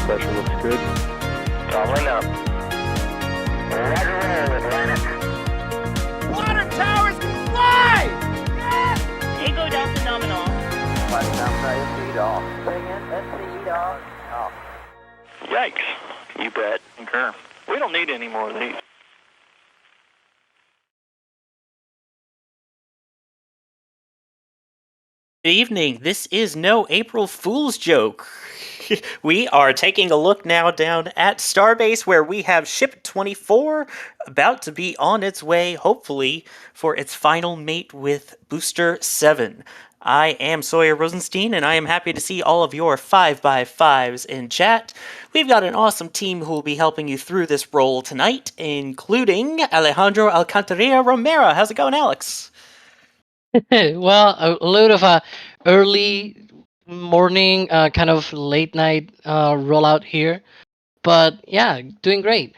pressure looks good. Doubling up. Roger roll, Atlantic. Water towers can fly! Yes! Echo Delta nominal. Flight down speed off. Bring in, speed off. Off. Yikes. You bet. Concur. We don't need any more of these. Good evening. This is no April Fool's joke. We are taking a look now down at Starbase, where we have Ship 24 about to be on its way, hopefully, for its final mate with Booster 7. I am Sawyer Rosenstein, and I am happy to see all of your 5x5s in chat. We've got an awesome team who will be helping you through this role tonight, including Alejandro Alcantarilla Romero. How's it going, Alex? Well, a little of a early morning, kind of late night rollout here, but yeah, doing great.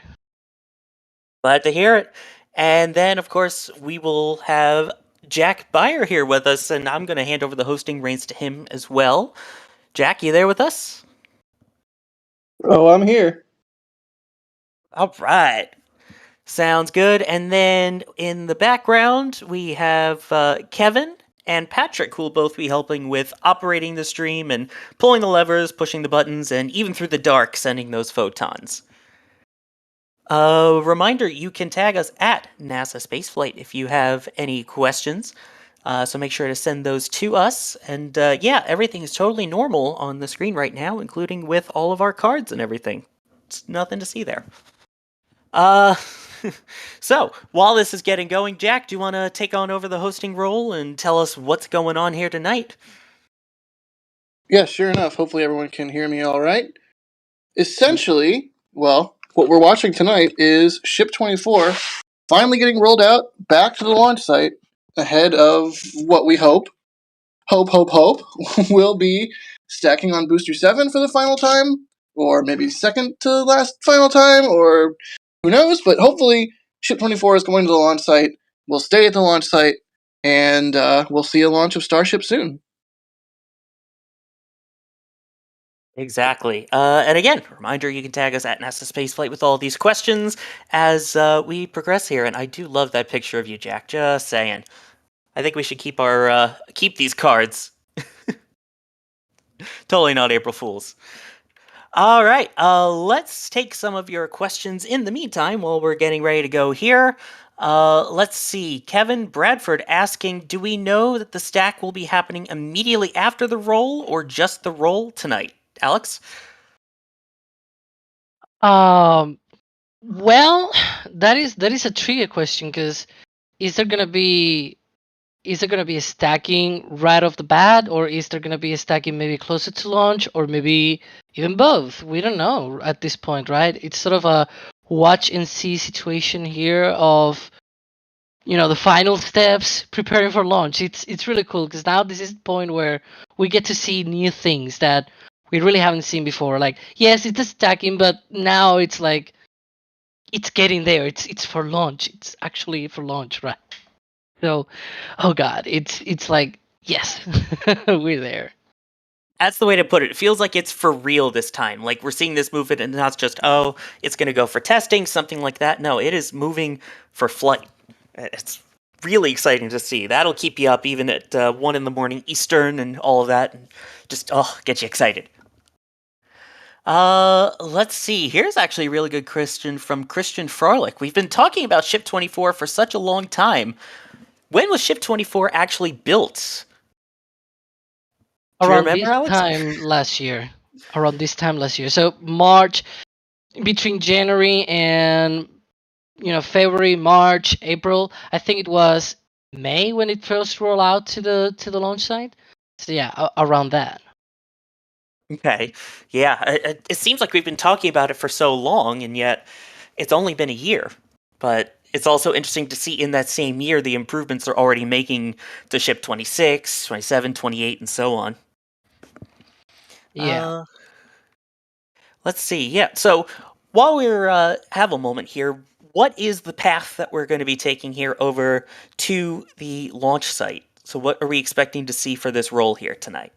Glad to hear it. And then, of course, we will have Jack Beyer here with us, and I'm going to hand over the hosting reins to him as well. Jack, you there with us? Oh, I'm here. All right. Sounds good. And then in the background, we have Kevin and Patrick, who will both be helping with operating the stream and pulling the levers, pushing the buttons, and even through the dark, sending those photons. A reminder, you can tag us at NASASpaceflight if you have any questions. So make sure to send those to us. And yeah, everything is totally normal on the screen right now, including with all of our cards and everything. It's nothing to see there. So, while this is getting going, Jack, do you want to take on over the hosting role and tell us what's going on here tonight? Yeah, sure enough. Hopefully everyone can hear me all right. Essentially, well, what we're watching tonight is Ship 24 finally getting rolled out back to the launch site ahead of what we hope will be stacking on Booster 7 for the final time, or maybe second to last final time, or who knows, but hopefully Ship 24 is going to the launch site. We'll stay at the launch site, and we'll see a launch of Starship soon. Exactly. And again, reminder, you can tag us at NASASpaceflight with all these questions as we progress here. And I do love that picture of you, Jack. Just saying. I think we should keep our keep these cards. Totally not April Fools. All right, let's take some of your questions in the meantime while we're getting ready to go here. Let's see. Kevin Bradford asking, do we know that the stack will be happening immediately after the roll or just the roll tonight? Alex? Well, that is a tricky question, because is there gonna be a stacking right off the bat, or is there gonna be a stacking maybe closer to launch, or maybe even both? We don't know at this point, right? It's sort of a watch and see situation here of, the final steps preparing for launch. It's really cool, because now this is the point where we get to see new things that we really haven't seen before. Like, yes, it's a stacking, but now it's like it's getting there. It's for launch. It's actually for launch, right? So, oh god, it's like, yes, we're there. That's the way to put it. It feels like it's for real this time. Like we're seeing this movement and not just, oh, it's going to go for testing, something like that. No, it is moving for flight. It's really exciting to see. That'll keep you up even at 1 in the morning Eastern and all of that. And just, get you excited. Let's see. Here's actually a really good question from Christian Frolic. We've been talking about Ship 24 for such a long time. When was Ship 24 actually built? Around this time last year. So March, between January and February, March, April. I think it was May when it first rolled out to the launch site. So yeah, around that. Okay. Yeah, it seems like we've been talking about it for so long, and yet it's only been a year. But it's also interesting to see in that same year the improvements they're already making to Ship 26, 27, 28, and so on. Yeah. Let's see. Yeah, so while we're have a moment here, what is the path that we're going to be taking here over to the launch site? So what are we expecting to see for this roll here tonight?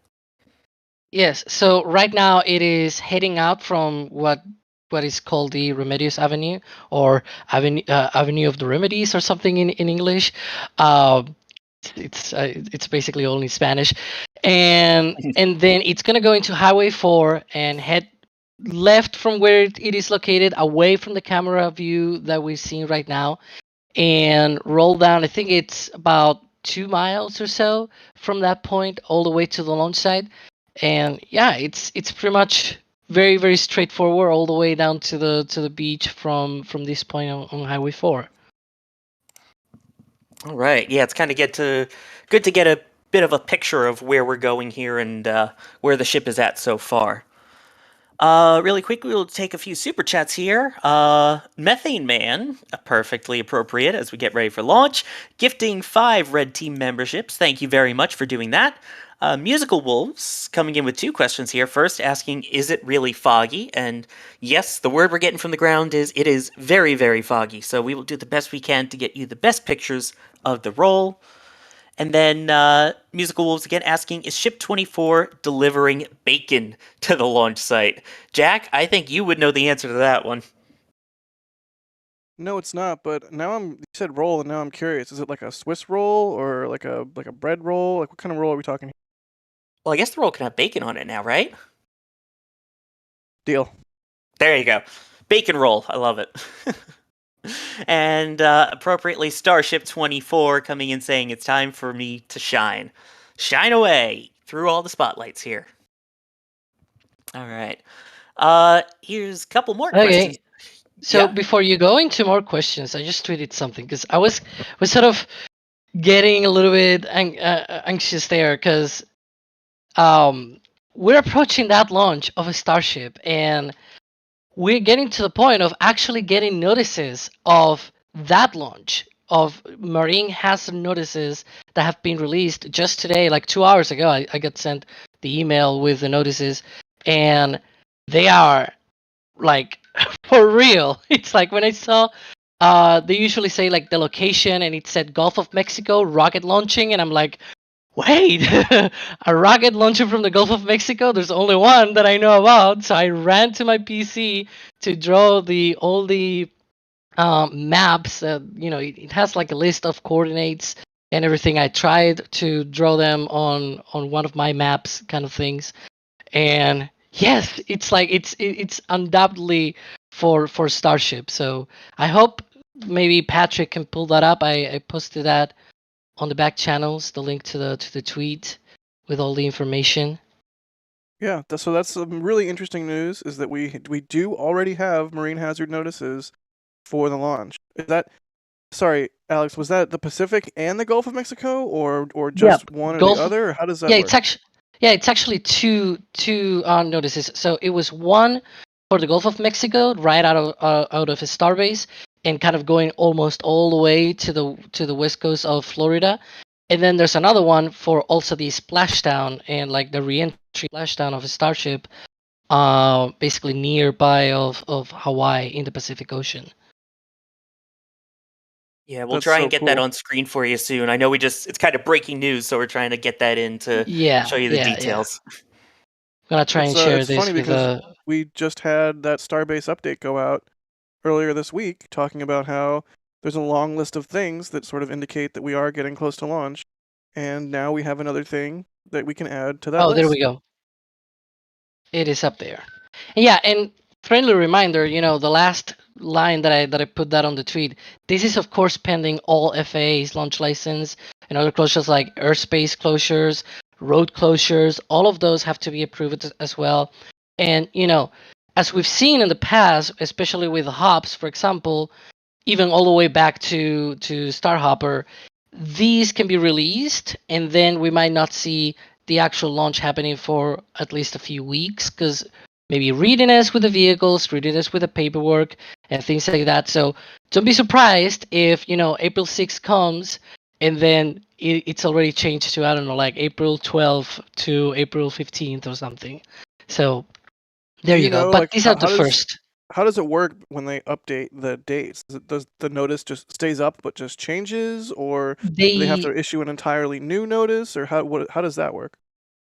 Yes. So right now it is heading out from what is called the Remedios Avenue, or Avenue of the Remedies, or something in English. Um, it's basically only Spanish, and then it's gonna go into Highway 4 and head left from where it is located, away from the camera view that we're seeing right now, and roll down. I think it's about 2 miles or so from that point all the way to the launch site. And yeah, it's pretty much very, very straightforward all the way down to the beach from this point on Highway 4. All right. Yeah, it's kind of good to get a bit of a picture of where we're going here and where the ship is at so far. Really quick, we'll take a few super chats here. Methane Man, perfectly appropriate as we get ready for launch, gifting 5 Red Team memberships. Thank you very much for doing that. Musical Wolves coming in with 2 questions here. First, asking, is it really foggy? And yes, the word we're getting from the ground is it is very, very foggy. So we will do the best we can to get you the best pictures of the roll. And then Musical Wolves again asking, is Ship 24 delivering bacon to the launch site? Jack, I think you would know the answer to that one. No, it's not. But now you said roll, and now I'm curious. Is it like a Swiss roll or like a bread roll? Like what kind of roll are we talking here? Well, I guess the roll can have bacon on it now, right? Deal. There you go. Bacon roll. I love it. And appropriately, Starship 24 coming in saying it's time for me to shine. Shine away through all the spotlights here. All right. Here's a couple more questions. So Yeah. before you go into more questions, I just tweeted something because I was sort of getting a little bit anxious there because we're approaching that launch of a Starship, and we're getting to the point of actually getting notices of that launch, of marine hazard notices that have been released just today, like 2 hours ago. I got sent the email with the notices, and they are like for real. It's like when I saw they usually say like the location, and it said Gulf of Mexico rocket launching, and I'm like, wait, a rocket launcher from the Gulf of Mexico? There's only one that I know about. So I ran to my PC to draw all the maps. It has like a list of coordinates and everything. I tried to draw them on one of my maps, kind of things. And yes, it's like it's undoubtedly for Starship. So I hope maybe Patrick can pull that up. I posted that on the back channels, the link to the tweet with all the information. Yeah, so that's some really interesting news. Is that we do already have marine hazard notices for the launch. Is that, sorry, Alex, was that the Pacific and the Gulf of Mexico, or just one or Gulf the other? Or how does that Yeah, work? it's actually two notices. So it was one for the Gulf of Mexico, right out of Starbase, and kind of going almost all the way to the west coast of Florida. And then there's another one for also the splashdown and like the reentry splashdown of a Starship, basically nearby of Hawaii in the Pacific Ocean. Yeah, we'll That's try so and get that cool. on screen for you soon. I know it's kind of breaking news, so we're trying to get that in to show you the details. I'm gonna try and share It's this funny with because we just had that Starbase update go out earlier this week, talking about how there's a long list of things that sort of indicate that we are getting close to launch, and now we have another thing that we can add to that list. there we go. It is up there. Yeah, and friendly reminder, the last line that I put that on the tweet. This is of course pending all FAA's launch license and other closures like airspace closures, road closures. All of those have to be approved as well. And as we've seen in the past, especially with hops, for example, even all the way back to Starhopper, these can be released, and then we might not see the actual launch happening for at least a few weeks because maybe readiness with the vehicles, readiness with the paperwork, and things like that. So don't be surprised if April 6th comes and then it's already changed to, I don't know, like April 12th to April 15th or something. So there you go. But these are the first. How does it work when they update the dates? Does the notice just stays up but just changes, or do they have to issue an entirely new notice, or how does that work?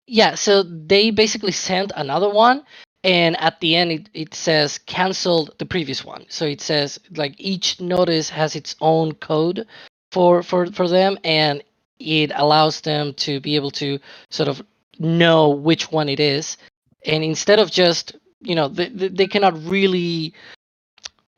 Yeah, so they basically sent another one, and at the end it says canceled the previous one. So it says like each notice has its own code for them, and it allows them to be able to sort of know which one it is. And instead of just they cannot really,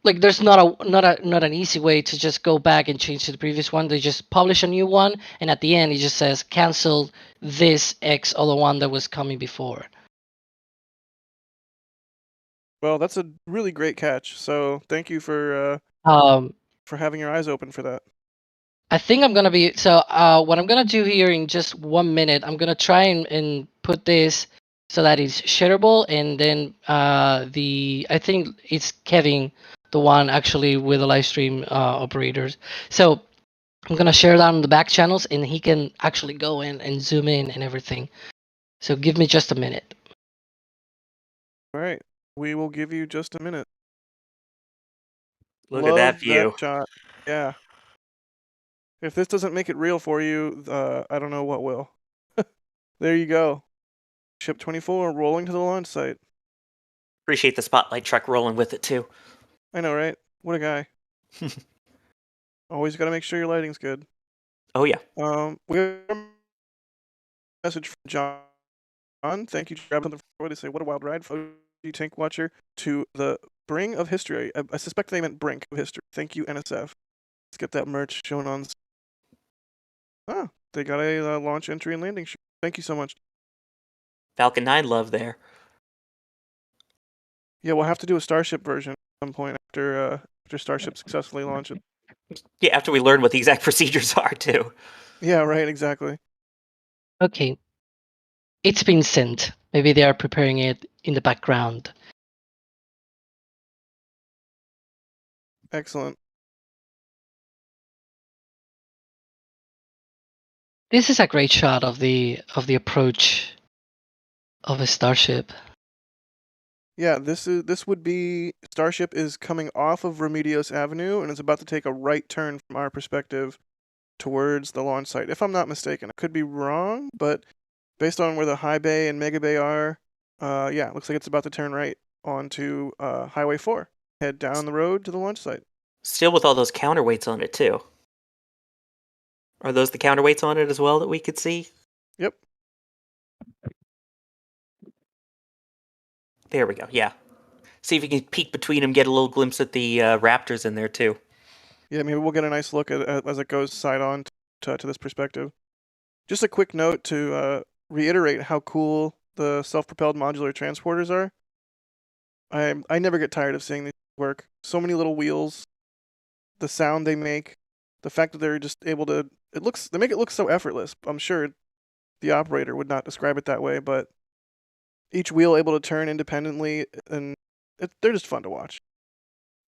like, there's not an easy way to just go back and change to the previous one. They just publish a new one, and at the end it just says cancel this X other one that was coming before. Well, that's a really great catch. So thank you for having your eyes open for that. I think I'm gonna be what I'm gonna do here in just 1 minute. I'm gonna try and put this so that it's shareable, and then I think it's Kevin, the one actually with the live stream operators. So I'm gonna share that on the back channels, and he can actually go in and zoom in and everything. So give me just a minute. All right, we will give you just a minute. Look at that view. That shot. Yeah. If this doesn't make it real for you, I don't know what will. There you go. Ship 24 rolling to the launch site. Appreciate the spotlight truck rolling with it too. I know, right? What a guy. Always got to make sure your lighting's good. Oh yeah. We have a message from John. Thank you for grabbing the floor to say what a wild ride. Tank Watcher to the Bring of History. I suspect they meant Brink of History. Thank you, NSF. Let's get that merch shown on. Ah, they got a launch, entry, and landing shoot. Thank you so much. Falcon 9 love there. Yeah, we'll have to do a Starship version at some point after Starship successfully launches. Yeah, after we learn what the exact procedures are too. Yeah, right, exactly. Okay. It's been sent. Maybe they are preparing it in the background. Excellent. This is a great shot of the approach of a Starship. Yeah, this would be Starship is coming off of Remedios Avenue and is about to take a right turn from our perspective towards the launch site. If I'm not mistaken, I could be wrong, but based on where the high bay and mega bay are, yeah, it looks like it's about to turn right onto Highway 4, head down the road to the launch site. Still with all those counterweights on it too. Are those the counterweights on it as well that we could see? Yep. There we go. Yeah. See if you can peek between them, get a little glimpse at the Raptors in there too. Yeah, maybe we'll get a nice look at as it goes side on to this perspective. Just a quick note to reiterate how cool the self-propelled modular transporters are. I never get tired of seeing these work. So many little wheels, the sound they make, the fact that they're just able to. They make it look so effortless. I'm sure the operator would not describe it that way, but each wheel able to turn independently, and they're just fun to watch.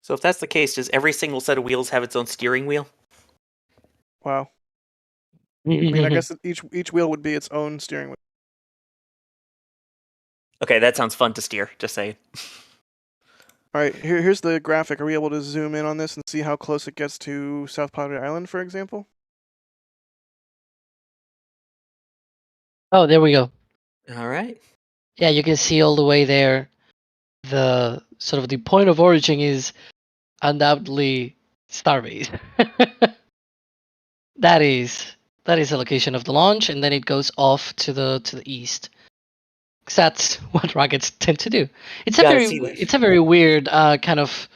So if that's the case, does every single set of wheels have its own steering wheel? Wow. I mean, I guess each wheel would be its own steering wheel. Okay, that sounds fun to steer, just saying. All right, here's the graphic. Are we able to zoom in on this and see how close it gets to South Padre Island, for example? Oh, there we go. All right. Yeah, you can see all the way there. The sort of the point of origin is undoubtedly Starbase. that is the location of the launch, and then it goes off to the east. Because that's what rockets tend to do. It's a very weird kind of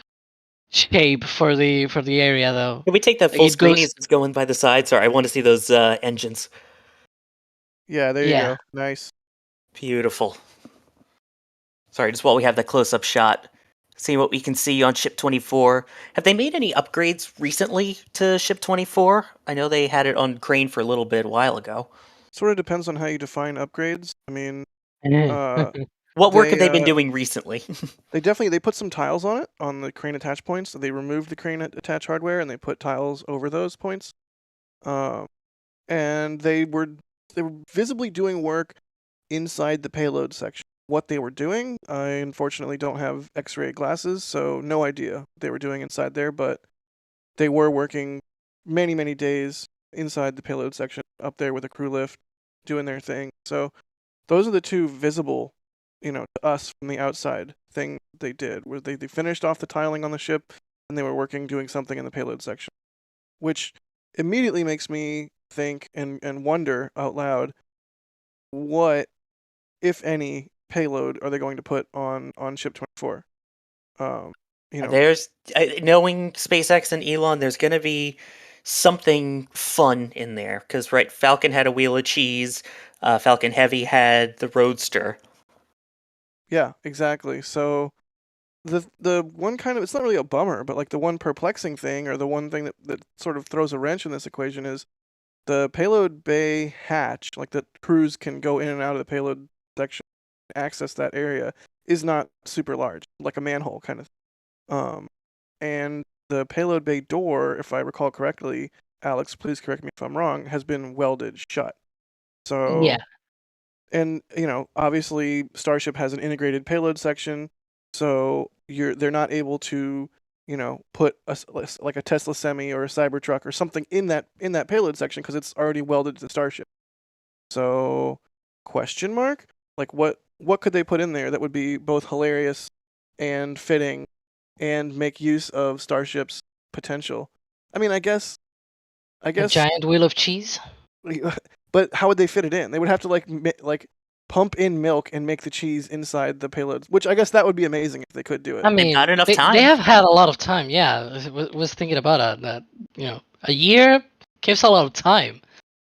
shape for the area, though. Can we take that full screen as it's going by the side? Sorry, I want to see those engines. Yeah, there you go. Nice. Beautiful. Sorry, just while we have that close-up shot, seeing what we can see on Ship 24. Have they made any upgrades recently to Ship 24? I know they had it on crane for a little bit a while ago. Sort of depends on how you define upgrades. I mean, what work have they been doing recently? They put some tiles on it, on the crane attach points. So they removed the crane attach hardware and they put tiles over those points. And they were visibly doing work inside the payload section. What they were doing, I unfortunately don't have X-ray glasses, so no idea what they were doing inside there, but they were working many, many days inside the payload section up there with a crew lift, doing their thing. So Those are the two visible, to us from the outside thing they did, where they finished off the tiling on the ship and they were doing something in the payload section, which immediately makes me think and wonder out loud, what, if any, payload are they going to put on Ship 24? There's knowing SpaceX and Elon, there's going to be something fun in there because Falcon had a wheel of cheese, Falcon Heavy had the Roadster. Yeah, exactly. So the one kind of, it's not really a bummer, but like the one perplexing thing, or the one thing that sort of throws a wrench in this equation, is the payload bay hatch, like that crews can go in and out of the payload section, access that area, is not super large, like a manhole kind of thing. And the payload bay door, if I recall correctly, Alex, please correct me if I'm wrong, has been welded shut. So Yeah. And obviously Starship has an integrated payload section, so they're not able to put like a Tesla Semi or a Cybertruck or something in that payload section because it's already welded to the Starship. So question mark, like what could they put in there that would be both hilarious and fitting and make use of Starship's potential? I mean, I guess A giant wheel of cheese. But how would they fit it in? They would have to like pump in milk and make the cheese inside the payload, which I guess that would be amazing if they could do it. I mean, not enough time. They have had a lot of time. Yeah, was thinking about that. A year gives a lot of time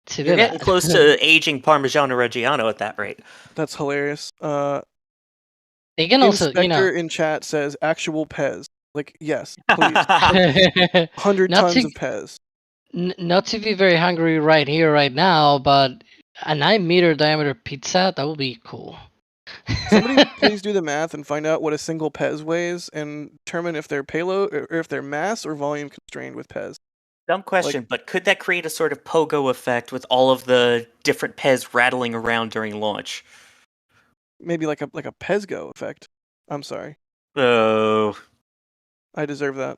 to do You're getting that. close to aging Parmigiano Reggiano at that rate. That's hilarious. They can also, Inspector in chat says actual Pez. Like, yes, please. 100 tons of Pez. Not to be very hungry right here, right now, but a 9-meter diameter pizza, that would be cool. Somebody please do the math and find out what a single Pez weighs and determine if they're payload or if they're mass or volume constrained with Pez. Dumb question, but could that create a sort of pogo effect with all of the different Pez rattling around during launch? Maybe like a Pezgo effect. I'm sorry. Oh. I deserve that.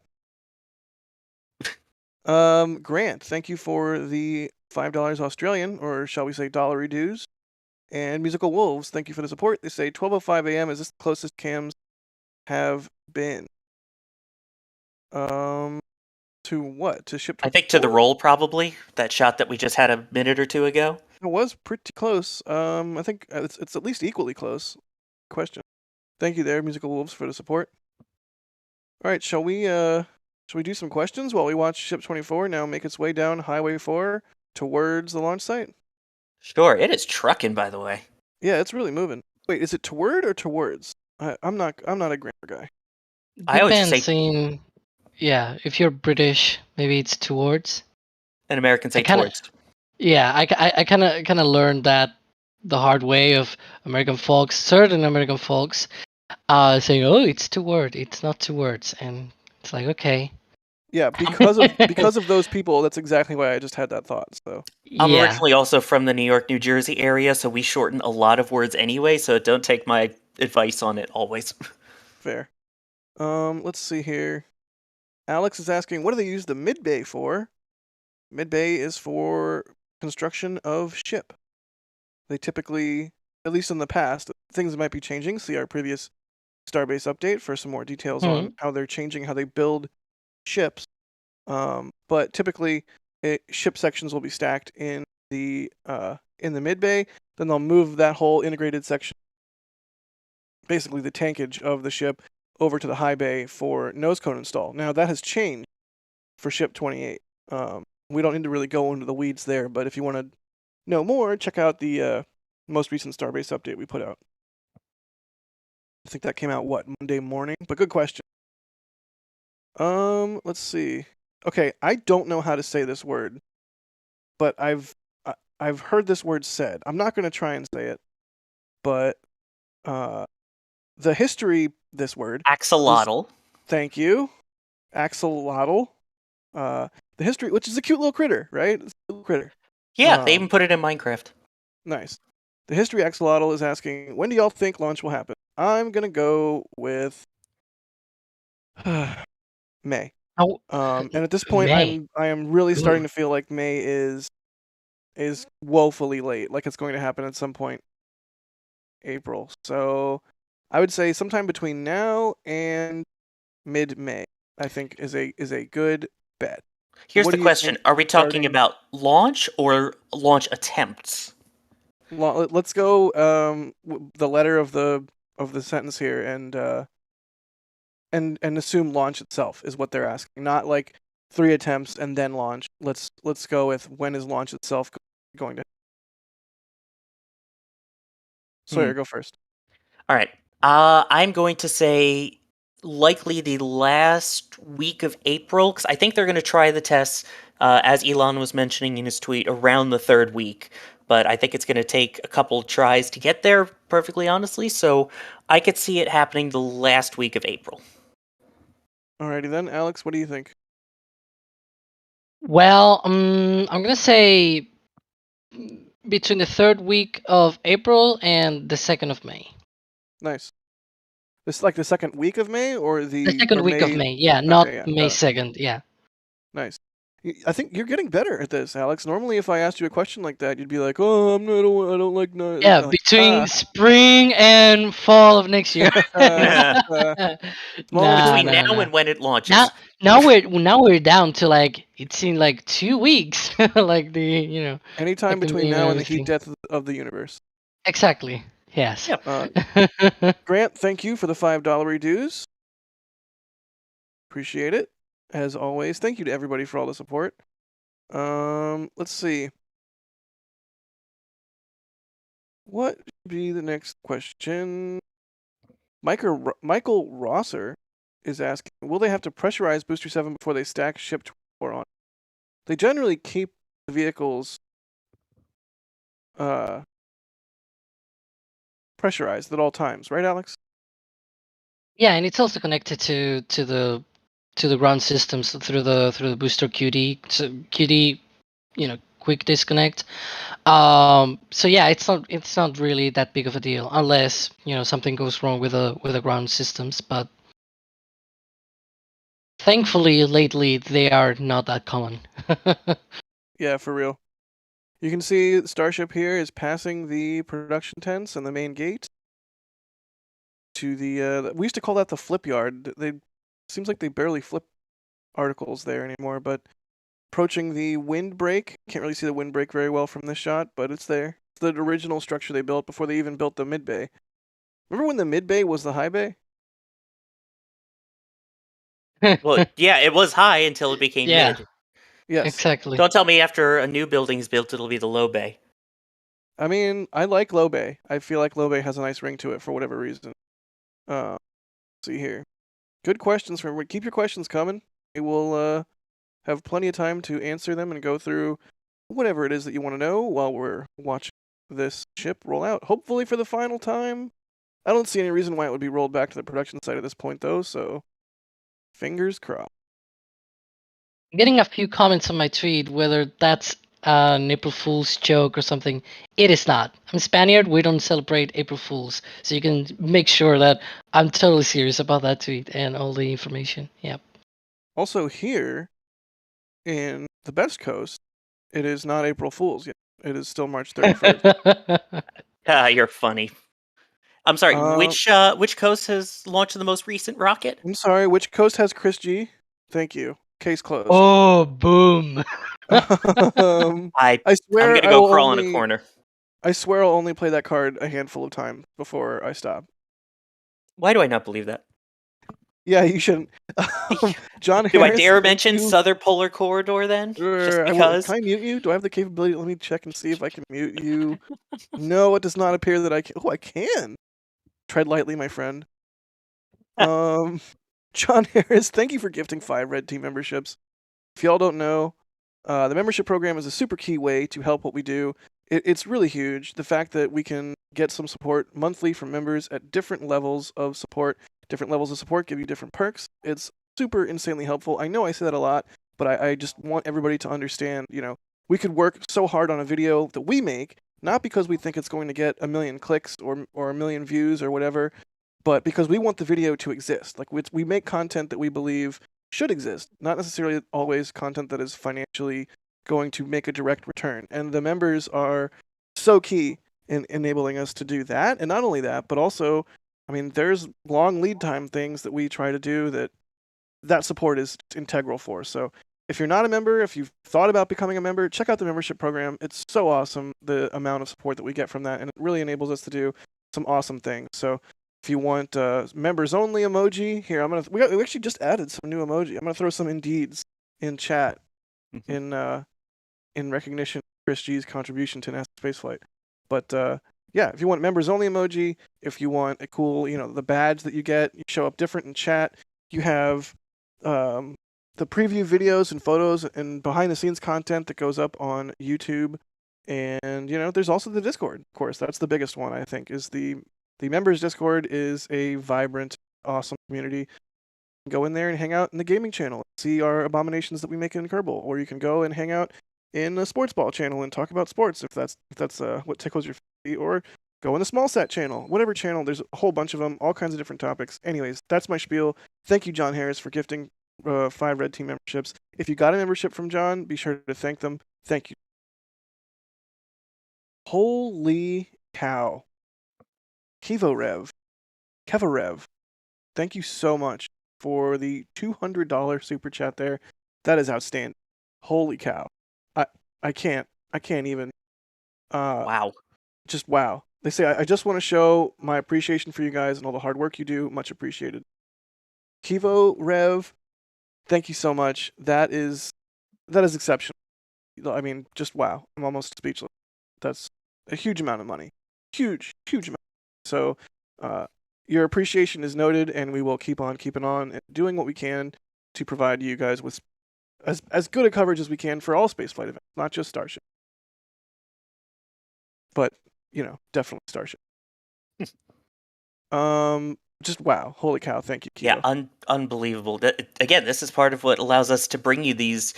Grant, thank you for the $5 Australian, or shall we say dollary dues. And Musical Wolves, thank you for the support. They say 12:05 a.m. is this the closest cams have been. To what? To Ship 24? I think to the roll, probably. That shot that we just had a minute or two ago. It was pretty close. I think it's at least equally close. Question. Thank you there, Musical Wolves, for the support. All right, shall we do some questions while we watch Ship 24 now make its way down Highway 4 towards the launch site? Sure, it is trucking, by the way. Yeah, it's really moving. Wait, is it toward or towards? I'm not a grammar guy. I always say Depends. Yeah, if you're British, maybe it's towards. an American say towards. Yeah, I kind of learned that the hard way of American folks, certain American folks, saying, "Oh, it's toward, it's not towards," and it's like, okay. Yeah, because of those people, that's exactly why I just had that thought. So I'm originally also from the New York, New Jersey area, so we shorten a lot of words anyway. So don't take my advice on it always. Fair. Let's see here. Alex is asking, what do they use the mid-bay for? Mid-bay is for construction of ship. They typically, at least in the past, things might be changing. See our previous Starbase update for some more details on how they're changing, how they build ships. But typically, ship sections will be stacked in the mid-bay. Then they'll move that whole integrated section, basically the tankage of the ship, over to the high bay for nose cone install. Now that has changed for Ship 28. We don't need to really go into the weeds there, but if you want to know more, check out the most recent Starbase update we put out. I think that came out, Monday morning? But good question. Let's see. Okay, I don't know how to say this word, but I've heard this word said. I'm not going to try and say it, but the history, this word. Axolotl. Thank you. Axolotl. The history, which is a cute little critter, right? It's a little critter. Yeah, they even put it in Minecraft. Nice. The history axolotl is asking, when do y'all think launch will happen? I'm going to go with May. And at this point, I am really starting to feel like May is woefully late, like it's going to happen at some point. April. So I would say sometime between now and mid-May, I think is a good bet. Here's What the do you question: think Are we talking starting- about launch or launch attempts? Let's go the letter of the sentence here and assume launch itself is what they're asking, not like 3 attempts and then launch. Let's go with when is launch itself going to. Sawyer, go first. All right. I'm going to say likely the last week of April, because I think they're going to try the tests, as Elon was mentioning in his tweet, around the 3rd week. But I think it's going to take a couple tries to get there, perfectly honestly. So I could see it happening the last week of April. Alrighty then, Alex, what do you think? Well, I'm gonna say between the 3rd week of April and the 2nd of May. Nice. This like the 2nd week of May or The 2nd or week of May, yeah, not yeah, May 2nd, yeah. Nice. I think you're getting better at this, Alex. Normally, if I asked you a question like that, you'd be like, "Oh, I don't like no." Yeah, like, between spring and fall of next year. Small Between improvement. now and when it launches. Now we're down to like it's in like 2 weeks, like the Anytime like the between moon now and and the heat everything. death of the universe. Exactly. Yes. Yep. Grant, thank you for the $5 dues. Appreciate it, as always. Thank you to everybody for all the support. Let's see. What should be the next question? Michael Rosser is asking, will they have to pressurize Booster 7 before they stack Ship 24 on? They generally keep the vehicles pressurized at all times, right, Alex? Yeah, and it's also connected to the ground systems through the booster QD. So QD, quick disconnect. So yeah, it's not really that big of a deal unless something goes wrong with the ground systems. But thankfully, lately they are not that common. Yeah, for real. You can see Starship here is passing the production tents and the main gate to the. We used to call that the flip yard. Seems like they barely flip articles there anymore, but approaching the windbreak. Can't really see the windbreak very well from this shot, but it's there. It's the original structure they built before they even built the mid bay. Remember when the mid bay was the high bay? Well, yeah, it was high until it became Yeah. mid. Yes. Exactly. Don't tell me after a new building is built, it'll be the low bay. I mean, I like low bay. I feel like low bay has a nice ring to it for whatever reason. Let's see here. Good questions for everyone. Keep your questions coming. We will have plenty of time to answer them and go through whatever it is that you want to know while we're watching this ship roll out. Hopefully for the final time. I don't see any reason why it would be rolled back to the production site at this point, though, so fingers crossed. I'm getting a few comments on my tweet whether that's an April Fool's joke or something. It is not. I'm Spaniard. We don't celebrate April Fools, so you can make sure that I'm totally serious about that tweet and all the information. Yep. Also here, in the Best Coast, it is not April Fool's yet. It is still March 31st. You're funny. I'm sorry, which coast has launched the most recent rocket? I'm sorry, which coast has Chris G? Thank you. Case closed. Oh, boom. I swear I'm gonna go crawl in a corner. I swear I'll only play that card a handful of times before I stop. Why do I not believe that? Yeah, you shouldn't. John Do Harris, I dare mention Southern Polar Corridor then? Just because? Can I mute you? Do I have the capability? Let me check and see if I can mute you. No, it does not appear that I can. Oh, I can. Tread lightly, my friend. John Harris, thank you for gifting 5 Red Team memberships. If y'all don't know, the membership program is a super key way to help what we do. It's really huge. The fact that we can get some support monthly from members at different levels of support. Different levels of support give you different perks. It's super insanely helpful. I know I say that a lot, but I just want everybody to understand, we could work so hard on a video that we make, not because we think it's going to get 1 million clicks or 1 million views or whatever, but because we want the video to exist. Like we make content that we believe should exist, not necessarily always content that is financially going to make a direct return. And the members are so key enabling us to do that. And not only that, but also, I mean, there's long lead time things that we try to do that support is integral for. So if you're not a member, if you've thought about becoming a member, check out the membership program. It's so awesome, the amount of support that we get from that, and it really enables us to do some awesome things. So if you want members only emoji, here we actually just added some new emoji. I'm gonna throw some indeeds in chat in recognition of Chris G's contribution to NASA spaceflight. But yeah, if you want members only emoji, if you want a cool, the badge that you get, you show up different in chat. You have the preview videos and photos and behind the scenes content that goes up on YouTube. And there's also the Discord. Of course, that's the biggest one, I think, is the members Discord is a vibrant, awesome community. Go in there and hang out in the gaming channel, see our abominations that we make in Kerbal, or you can go and hang out in a sports ball channel and talk about sports if that's what tickles your fancy, or go in the small set channel, whatever channel. There's a whole bunch of them, all kinds of different topics. Anyways, that's my spiel. Thank you, John Harris, for gifting 5 Red Team memberships. If you got a membership from John, be sure to thank them. Thank you. Holy cow. Kevarev, thank you so much for the $200 super chat there. That is outstanding. Holy cow. I can't even. Wow. Just wow. They say, I just want to show my appreciation for you guys and all the hard work you do. Much appreciated. Kivo Rev, thank you so much. That is exceptional. I mean, just wow. I'm almost speechless. That's a huge amount of money. Huge amount. So your appreciation is noted, and we will keep on keeping on and doing what we can to provide you guys with as good a coverage as we can for all spaceflight events, not just Starship. But, definitely Starship. Just wow. Holy cow. Thank you, Kiva. Yeah, unbelievable. Again, this is part of what allows us to bring you these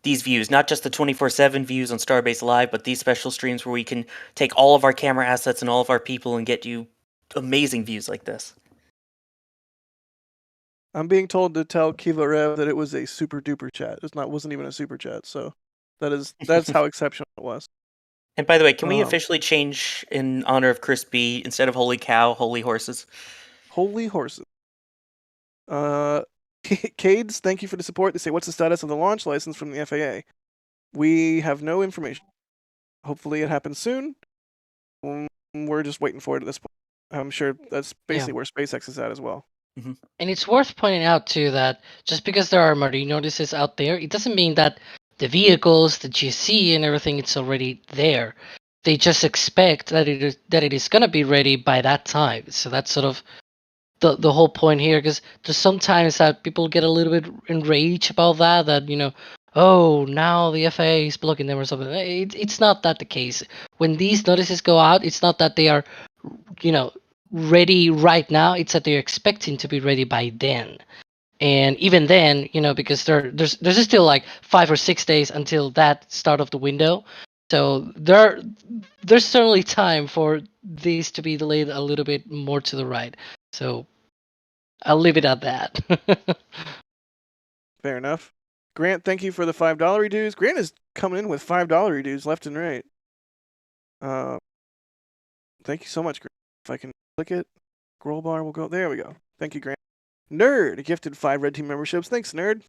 views, not just the 24/7 views on Starbase Live, but these special streams where we can take all of our camera assets and all of our people and get you amazing views like this. I'm being told to tell Kiva Rev that it was a super duper chat. Wasn't even a super chat, so that's how exceptional it was. And by the way, can we officially change in honor of Chris B instead of holy cow, holy horses? Holy horses. Cades, thank you for the support. They say, what's the status of the launch license from the FAA? We have no information. Hopefully it happens soon. We're just waiting for it at this point. I'm sure that's basically where SpaceX is at as well. Mm-hmm. And it's worth pointing out, too, that just because there are marine notices out there, it doesn't mean that the vehicles that you see and everything, it's already there. They just expect that it is going to be ready by that time. So that's sort of the whole point here, because there's sometimes that people get a little bit enraged about that, oh, now the FAA is blocking them or something. It's not that the case. When these notices go out, it's not that they are, ready right now. It's that they're expecting to be ready by then. And even then, because there's still like 5 or 6 days until that start of the window. So there's certainly time for these to be delayed a little bit more to the right. So I'll leave it at that. Fair enough. Grant, thank you for the $5 redues. Grant is coming in with $5 redues left and right. Thank you so much, Grant. If I can click it, scroll bar will go. There we go. Thank you, Grant. Nerd gifted 5 Red Team memberships. Thanks, Nerd.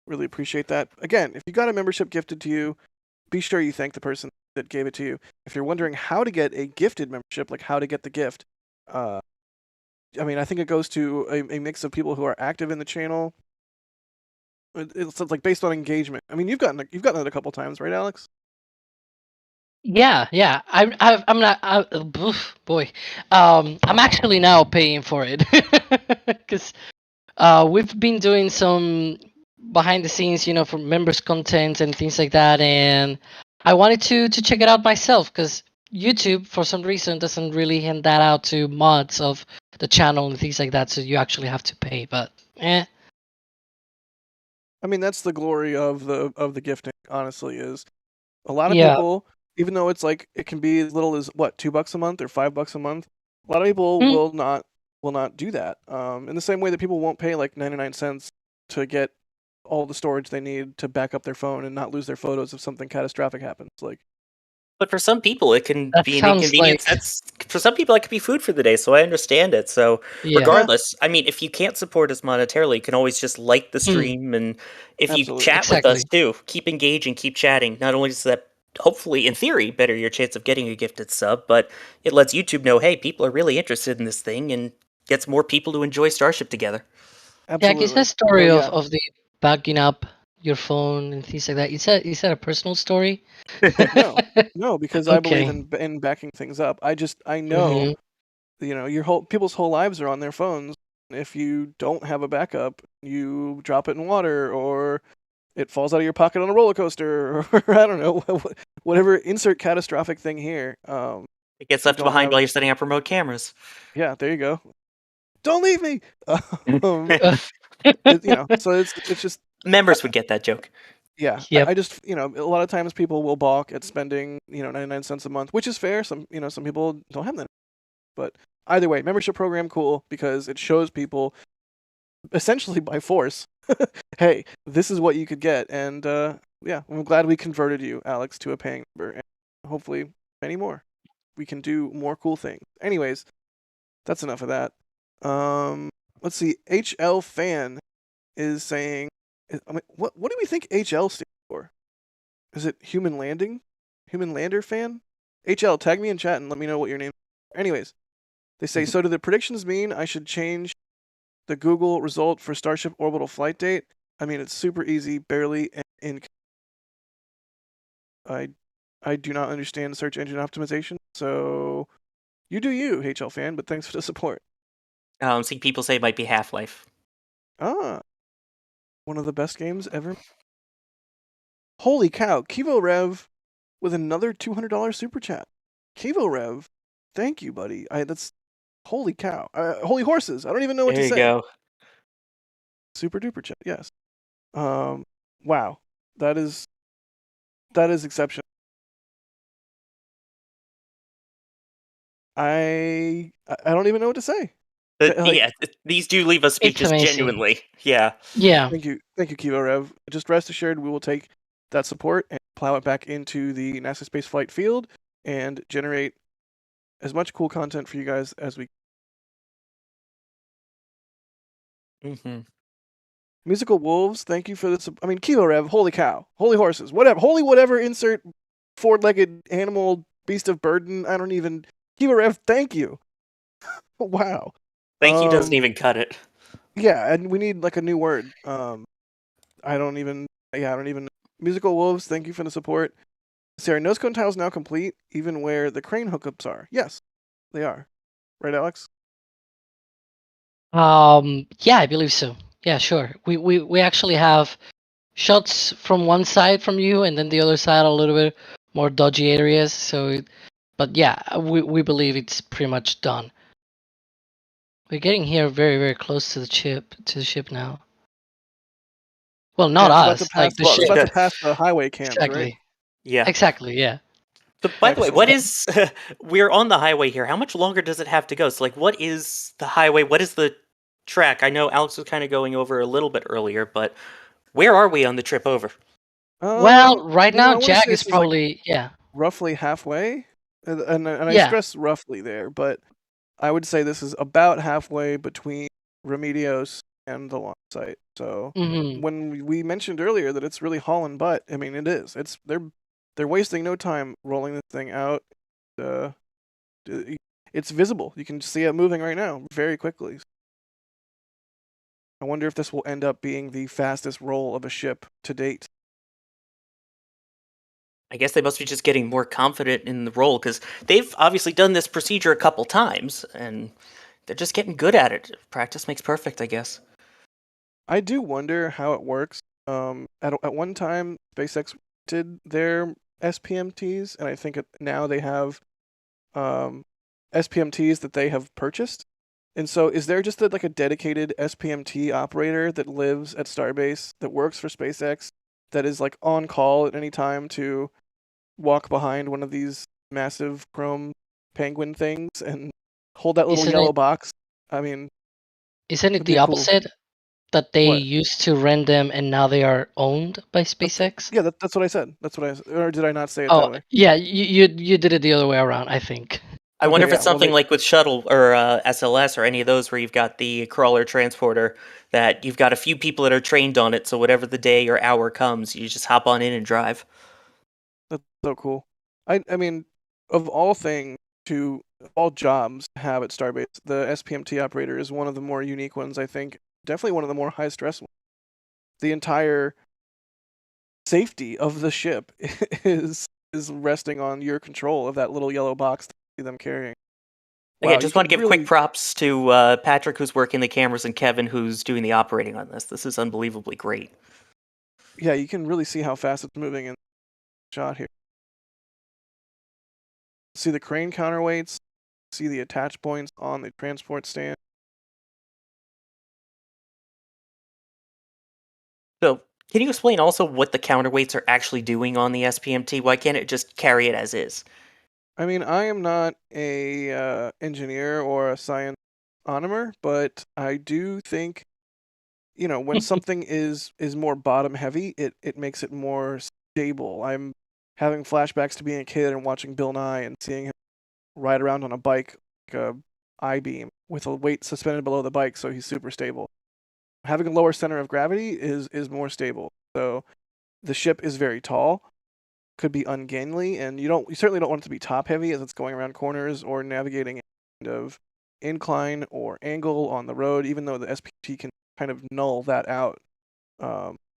Really appreciate that. Again, if you got a membership gifted to you, be sure you thank the person that gave it to you. If you're wondering how to get a gifted membership, like how to get the gift, I think it goes to a mix of people who are active in the channel. It's like based on engagement. I mean, you've gotten it a couple times, right, Alex? Yeah. I'm not. Boy, I'm actually now paying for it because we've been doing some behind the scenes, for members content and things like that, and I wanted to check it out myself because YouTube, for some reason, doesn't really hand that out to mods of the channel and things like that, so you actually have to pay. But I mean, that's the glory of the gifting. Honestly, is a lot of people, even though it's like it can be as little as $2 a month or $5 a month. A lot of people will not do that. In the same way that people won't pay like 99 cents to get all the storage they need to back up their phone and not lose their photos if something catastrophic happens. Like, But for some people, it can That be an sounds inconvenience. like That's for some people that could be food for the day, so I understand it. So yeah. regardless, I mean, if you can't support us monetarily, you can always just like the Hmm. stream, and if you Absolutely. chat with us Exactly. too, keep engaging, keep chatting. Not only does that hopefully, in theory, better your chance of getting a gifted sub, but it lets YouTube know, hey, people are really interested in this thing, and gets more people to enjoy Starship together. Yeah, I guess Absolutely. that story So, of the backing up your phone and things like that. Is that a personal story? No, because I believe Okay. in backing things up. I know, Hmm. people's whole lives are on their phones. If you don't have a backup, you drop it in water, or it falls out of your pocket on a roller coaster, or I don't know, whatever. Insert catastrophic thing here. It gets You left don't behind have. while you're setting up remote cameras. Yeah, there you go. Don't leave me. Um, so it's just Members would get that joke. yeah. Yep. I just a lot of times people will balk at spending 99 cents a month, which is fair. Some people don't have that, but either way, membership program cool because it shows people essentially by force, hey, this is what you could get, and yeah, I'm glad we converted you, Alex, to a paying member, and hopefully many more. We can do more cool things. Anyways, that's enough of that. Let's see. HL fan is saying, I mean, what do we think HL stands for? Is it human landing? Human lander fan? HL, tag me in chat and let me know what your name is. Anyways, they say, so do the predictions mean I should change the Google result for Starship Orbital Flight Date? I mean, it's super easy, barely in. I do not understand search engine optimization, so you do you, HL fan, but thanks for the support. See, people say it might be Half-Life. Ah, one of the best games ever. Holy cow, Kivo Rev with another $200 super chat. Kivo Rev, thank you, buddy. That's holy cow. Holy horses. I don't even know what There to you say. go. Super duper chat. Yes. Wow. That is exceptional. I don't even know what to say. Yeah, these do leave us speechless, amazing. genuinely. Yeah. Yeah. Thank you, Kivo Rev. Just rest assured, we will take that support and plow it back into the NASA spaceflight field and generate as much cool content for you guys as we. Mm-hmm. Musical Wolves, thank you for this. I mean, Kivo Rev, holy cow, holy horses, whatever, holy whatever. Insert four-legged animal, beast of burden. I don't even. Kivo Rev, thank you. Wow. Thank you doesn't even cut it. Yeah, and we need like a new word. I don't even. Yeah, I don't even. Musical Wolves, thank you for the support. Sarah, nose cone tiles now complete, even where the crane hookups are. Yes, they are. Right, Alex? Yeah, I believe so. Yeah, sure. We actually have shots from one side from you, and then the other side a little bit more dodgy areas. But yeah, we believe it's pretty much done. We're getting here very very close to the ship now. Well, not Yeah, us, like the it's ship. about to pass the highway cams, Exactly. right? Yeah. Exactly. Yeah. So, by the way, what Excellent. is we're on the highway here? How much longer does it have to go? So, like, what is the highway? What is the track? I know Alex was kind of going over a little bit earlier, but where are we on the trip over? Well, right now I wanna Jack say is this is, like, probably roughly halfway, and I yeah. stress roughly there, but I would say this is about halfway between Remedios and the launch site. So Hmm. when we mentioned earlier that it's really hauling butt, I mean it is. They're wasting no time rolling this thing out. It's visible. You can see it moving right now very quickly. I wonder if this will end up being the fastest roll of a ship to date. I guess they must be just getting more confident in the role because they've obviously done this procedure a couple times and they're just getting good at it. Practice makes perfect, I guess. I do wonder how it works. At one time, SpaceX did their SPMTs, and I think now they have SPMTs that they have purchased. And so, is there just like a dedicated SPMT operator that lives at Starbase that works for SpaceX that is like on call at any time to walk behind one of these massive chrome penguin things and hold that little Isn't yellow it box? I mean, isn't it it'd be the a cool. opposite? that they What? used to rent them and now they are owned by SpaceX? Yeah, that's what I said. That's what I said. Or did I not say it that Oh, way? yeah, you did it the other way around, I think. I wonder Okay, if it's yeah, well, something like with shuttle or SLS or any of those where you've got the crawler transporter that you've got a few people that are trained on it, so whatever the day or hour comes, you just hop on in and drive. That's so cool. I mean, of all things to all jobs to have at Starbase, the SPMT operator is one of the more unique ones, I think. Definitely one of the more high stress ones. The entire safety of the ship is resting on your control of that little yellow box that you see them carrying. Wow, Again, you just want to can give quick really props to Patrick, who's working the cameras, and Kevin, who's doing the operating on this. This is unbelievably great. yeah, you can really see how fast it's moving in the shot here. See the crane counterweights, see the attach points on the transport stand. So, can you explain also what the counterweights are actually doing on the SPMT? Why can't it just carry it as is? I mean, I am not a engineer or a science onomer, but I do think, when something is more bottom heavy, it makes it more stable. I'm having flashbacks to being a kid and watching Bill Nye and seeing him ride around on a bike like a I-beam with a weight suspended below the bike, so he's super stable. Having a lower center of gravity is more stable. So the ship is very tall, could be ungainly, and you certainly don't want it to be top heavy as it's going around corners or navigating kind of incline or angle on the road, even though the SPT can kind of null that out.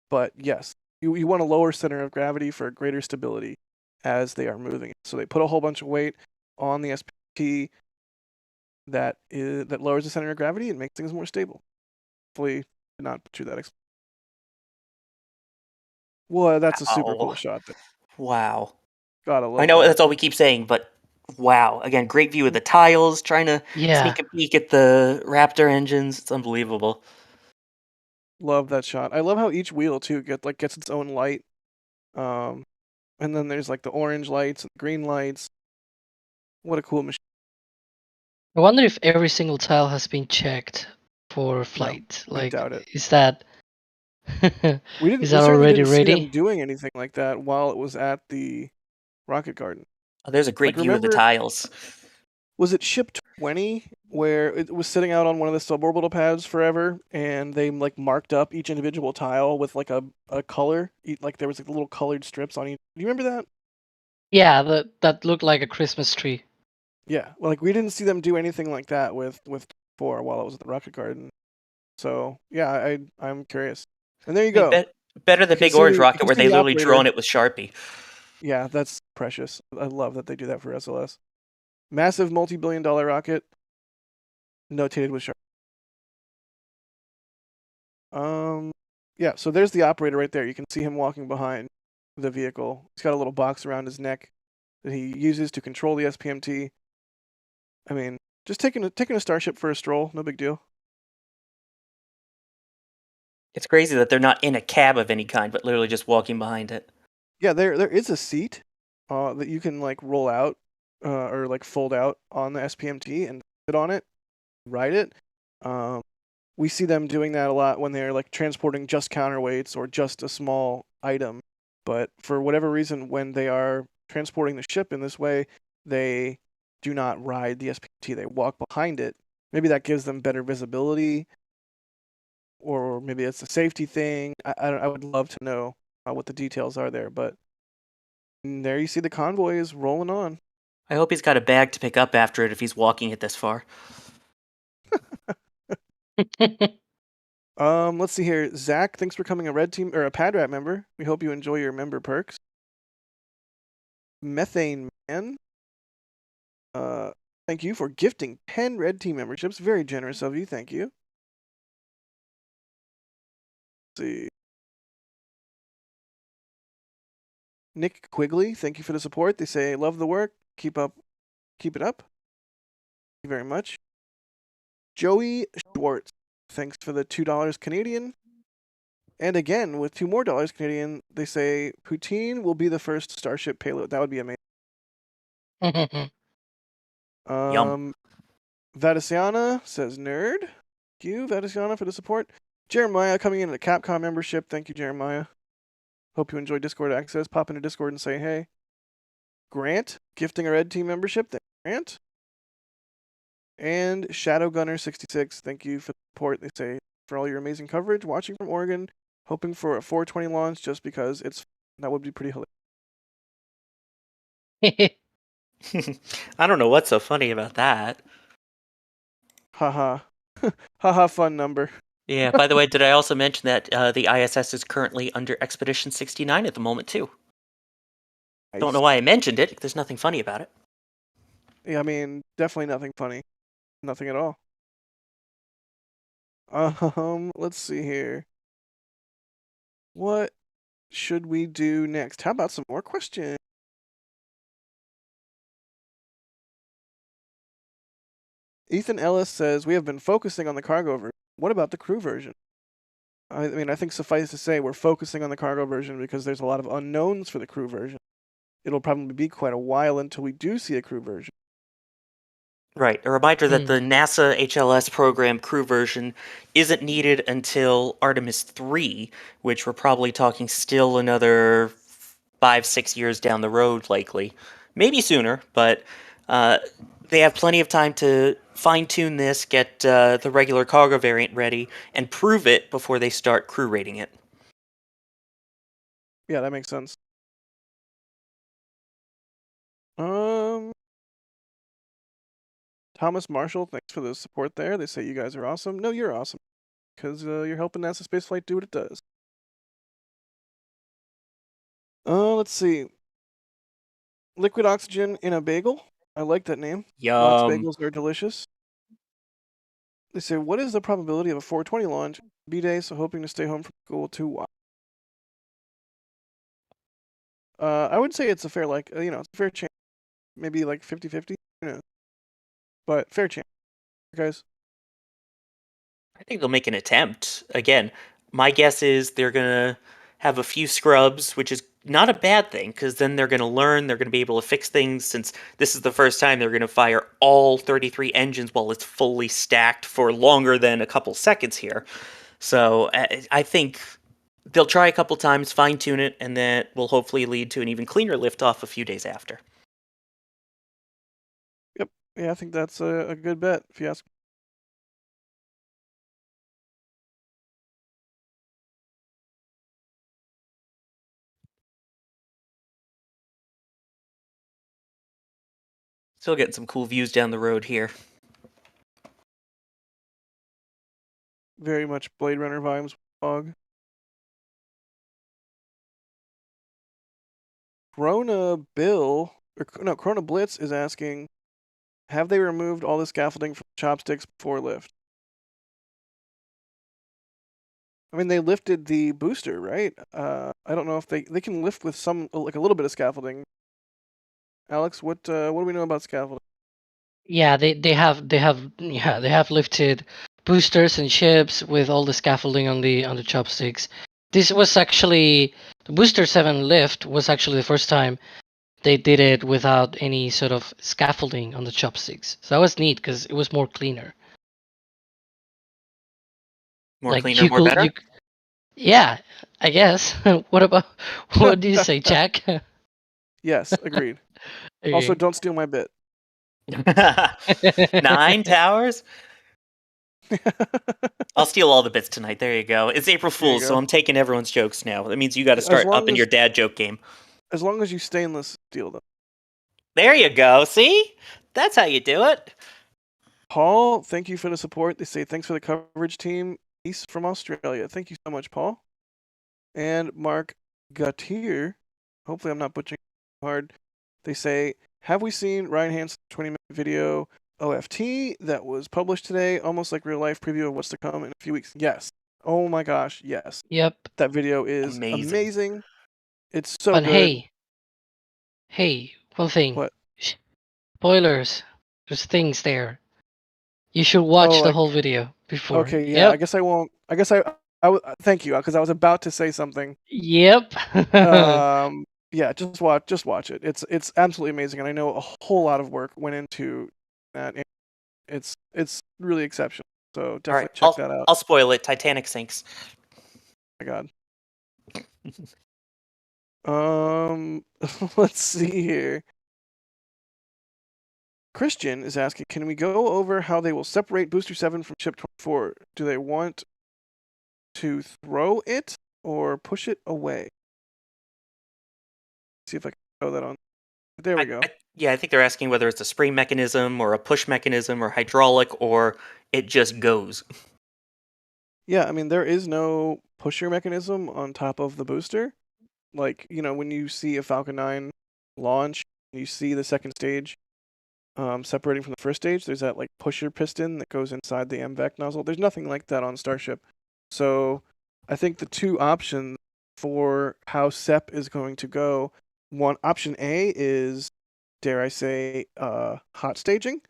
But yes, you want a lower center of gravity for greater stability as they are moving. So they put a whole bunch of weight on the SPT that lowers the center of gravity and makes things more stable. Hopefully, did not butcher that. Well, that's a super cool Wow. shot. Wow. Gotta I love know that. that's all we keep saying, but wow. Again, great view of the tiles, trying to Yeah. sneak a peek at the Raptor engines. It's unbelievable. Love that shot. I love how each wheel too gets its own light. And then there's like the orange lights and green lights. What a cool machine. I wonder if every single tile has been checked for flight. I doubt it. Is that We is that certainly already didn't see them ready? doing anything like that while it was at the rocket garden. Oh, there's a great view of the Remember, tiles. was it ship 20 where it was sitting out on one of the suborbital pads forever and they like marked up each individual tile with like a color, like there was like little colored strips on each. Do you remember that? Yeah, that looked like a Christmas tree. Yeah, well, like we didn't see them do anything like that with 4 while it was at the rocket garden. So yeah, I'm curious. And there you I mean, go. better than You can Big see Orange you Rocket can where see they the literally drawn operator. it with Sharpie. Yeah, that's precious. I love that they do that for SLS. Massive multi-billion-dollar rocket, notated with Sharpie. Yeah. So there's the operator right there. You can see him walking behind the vehicle. He's got a little box around his neck that he uses to control the SPMT. I mean, just taking a Starship for a stroll, no big deal. It's crazy that they're not in a cab of any kind, but literally just walking behind it. Yeah, there is a seat that you can like roll out or like fold out on the SPMT and sit on it, ride it. We see them doing that a lot when they're like transporting just counterweights or just a small item. But for whatever reason, when they are transporting the ship in this way, they do not ride the SPMT. They walk behind it. Maybe that gives them better visibility, or maybe it's a safety thing. I would love to know what the details are there, but there you see the convoy is rolling on. I hope he's got a bag to pick up after it if he's walking it this far. Let's see here. Zach, thanks for becoming a red team or a PadRat member. We hope you enjoy your member perks. Methane Man, thank you for gifting 10 red team memberships. Very generous of you. Thank you. Let's see. Nick Quigley, thank you for the support. They say love the work. Keep it up. Thank you very much. Joey Schwartz, thanks for the $2 Canadian. And again, with $2 more Canadian, they say poutine will be the first Starship payload. That would be amazing. Yum. Vadisiana says nerd. Thank you, Vadisiana, for the support. Jeremiah coming in at a Capcom membership. Thank you, Jeremiah. Hope you enjoy Discord access. Pop into Discord and say hey. Grant gifting a Red Team membership. Thank you, Grant. And Shadowgunner66. Thank you for the support. They say for all your amazing coverage. Watching from Oregon. Hoping for a 420 launch just because it's that would be pretty hilarious. I don't know what's so funny about that. Haha. Haha, fun number. Yeah, by the way, did I also mention that the ISS is currently under Expedition 69 at the moment, too? Don't know why I mentioned it. There's nothing funny about it. Yeah, I mean, definitely nothing funny. Nothing at all. Let's see here. What should we do next? How about some more questions? Ethan Ellis says, we have been focusing on the cargo version. What about the crew version? I mean, I think suffice to say we're focusing on the cargo version because there's a lot of unknowns for the crew version. It'll probably be quite a while until we do see a crew version. Right. A reminder that the NASA HLS program crew version isn't needed until Artemis 3, which we're probably talking still another 5-6 years down the road, likely. Maybe sooner, but they have plenty of time to fine-tune this, get the regular cargo variant ready, and prove it before they start crew rating it. Yeah, that makes sense. Thomas Marshall, thanks for the support there. They say you guys are awesome. No, you're awesome. Because you're helping NASASpaceflight do what it does. Let's see. Liquid oxygen in a bagel. I like that name. Yum. Lox bagels are delicious. They say, what is the probability of a 420 launch? B-Day, so hoping to stay home from school too. I would say it's a fair, it's a fair chance. Maybe like 50-50. Who knows? But fair chance. Guys? I think they'll make an attempt. Again, my guess is they're going to have a few scrubs, which is not a bad thing, because then they're going to learn, they're going to be able to fix things, since this is the first time they're going to fire all 33 engines while it's fully stacked for longer than a couple seconds here. So I think they'll try a couple times, fine-tune it, and that will hopefully lead to an even cleaner liftoff a few days after. Yep. Yeah, I think that's a good bet, if you ask me. Still getting some cool views down the road here. Very much Blade Runner vibes. Dog. Corona Blitz is asking, have they removed all the scaffolding from chopsticks before lift? I mean, they lifted the booster, right? I don't know if they can lift with some, like a little bit of scaffolding. Alex, what do we know about scaffolding? Yeah, they have lifted boosters and ships with all the scaffolding on the chopsticks. This was actually the Booster 7 lift was actually the first time they did it without any sort of scaffolding on the chopsticks. So that was neat because it was more cleaner. More cleaner, more better? Yeah, I guess. What do you say, Jack? Yes, agreed. Also, don't steal my bit. 9 towers? I'll steal all the bits tonight. There you go. It's April Fool's, so I'm taking everyone's jokes now. That means you got to start upping your dad joke game. As long as you stainless steal them. There you go. See? That's how you do it. Paul, thank you for the support. They say thanks for the coverage, team. Peace from Australia. Thank you so much, Paul. And Mark Guttier. Hopefully I'm not butchering it hard. They say, have we seen Ryan Hansen's 20-minute video OFT that was published today? Almost like real life preview of what's to come in a few weeks. Yes. Oh my gosh, yes. Yep. That video is amazing. It's so good. But hey, one thing. What? Spoilers. There's things there. You should watch the whole video before. Okay, yeah. Yep. I guess I won't. I guess I thank you, because I was about to say something. Yep. Yeah, just watch it. It's absolutely amazing, and I know a whole lot of work went into that. It's really exceptional. So All definitely right, check that out. I'll spoil it. Titanic sinks. Oh my God. Let's see here. Christian is asking, can we go over how they will separate Booster 7 from Ship 24? Do they want to throw it or push it away? See if I can throw that on. There we go. I think they're asking whether it's a spring mechanism or a push mechanism or hydraulic or it just goes. Yeah, I mean, there is no pusher mechanism on top of the booster. Like, when you see a Falcon 9 launch, you see the second stage separating from the first stage, there's that like pusher piston that goes inside the MVAC nozzle. There's nothing like that on Starship. So I think the two options for how SEP is going to go, option A is, dare I say, hot staging.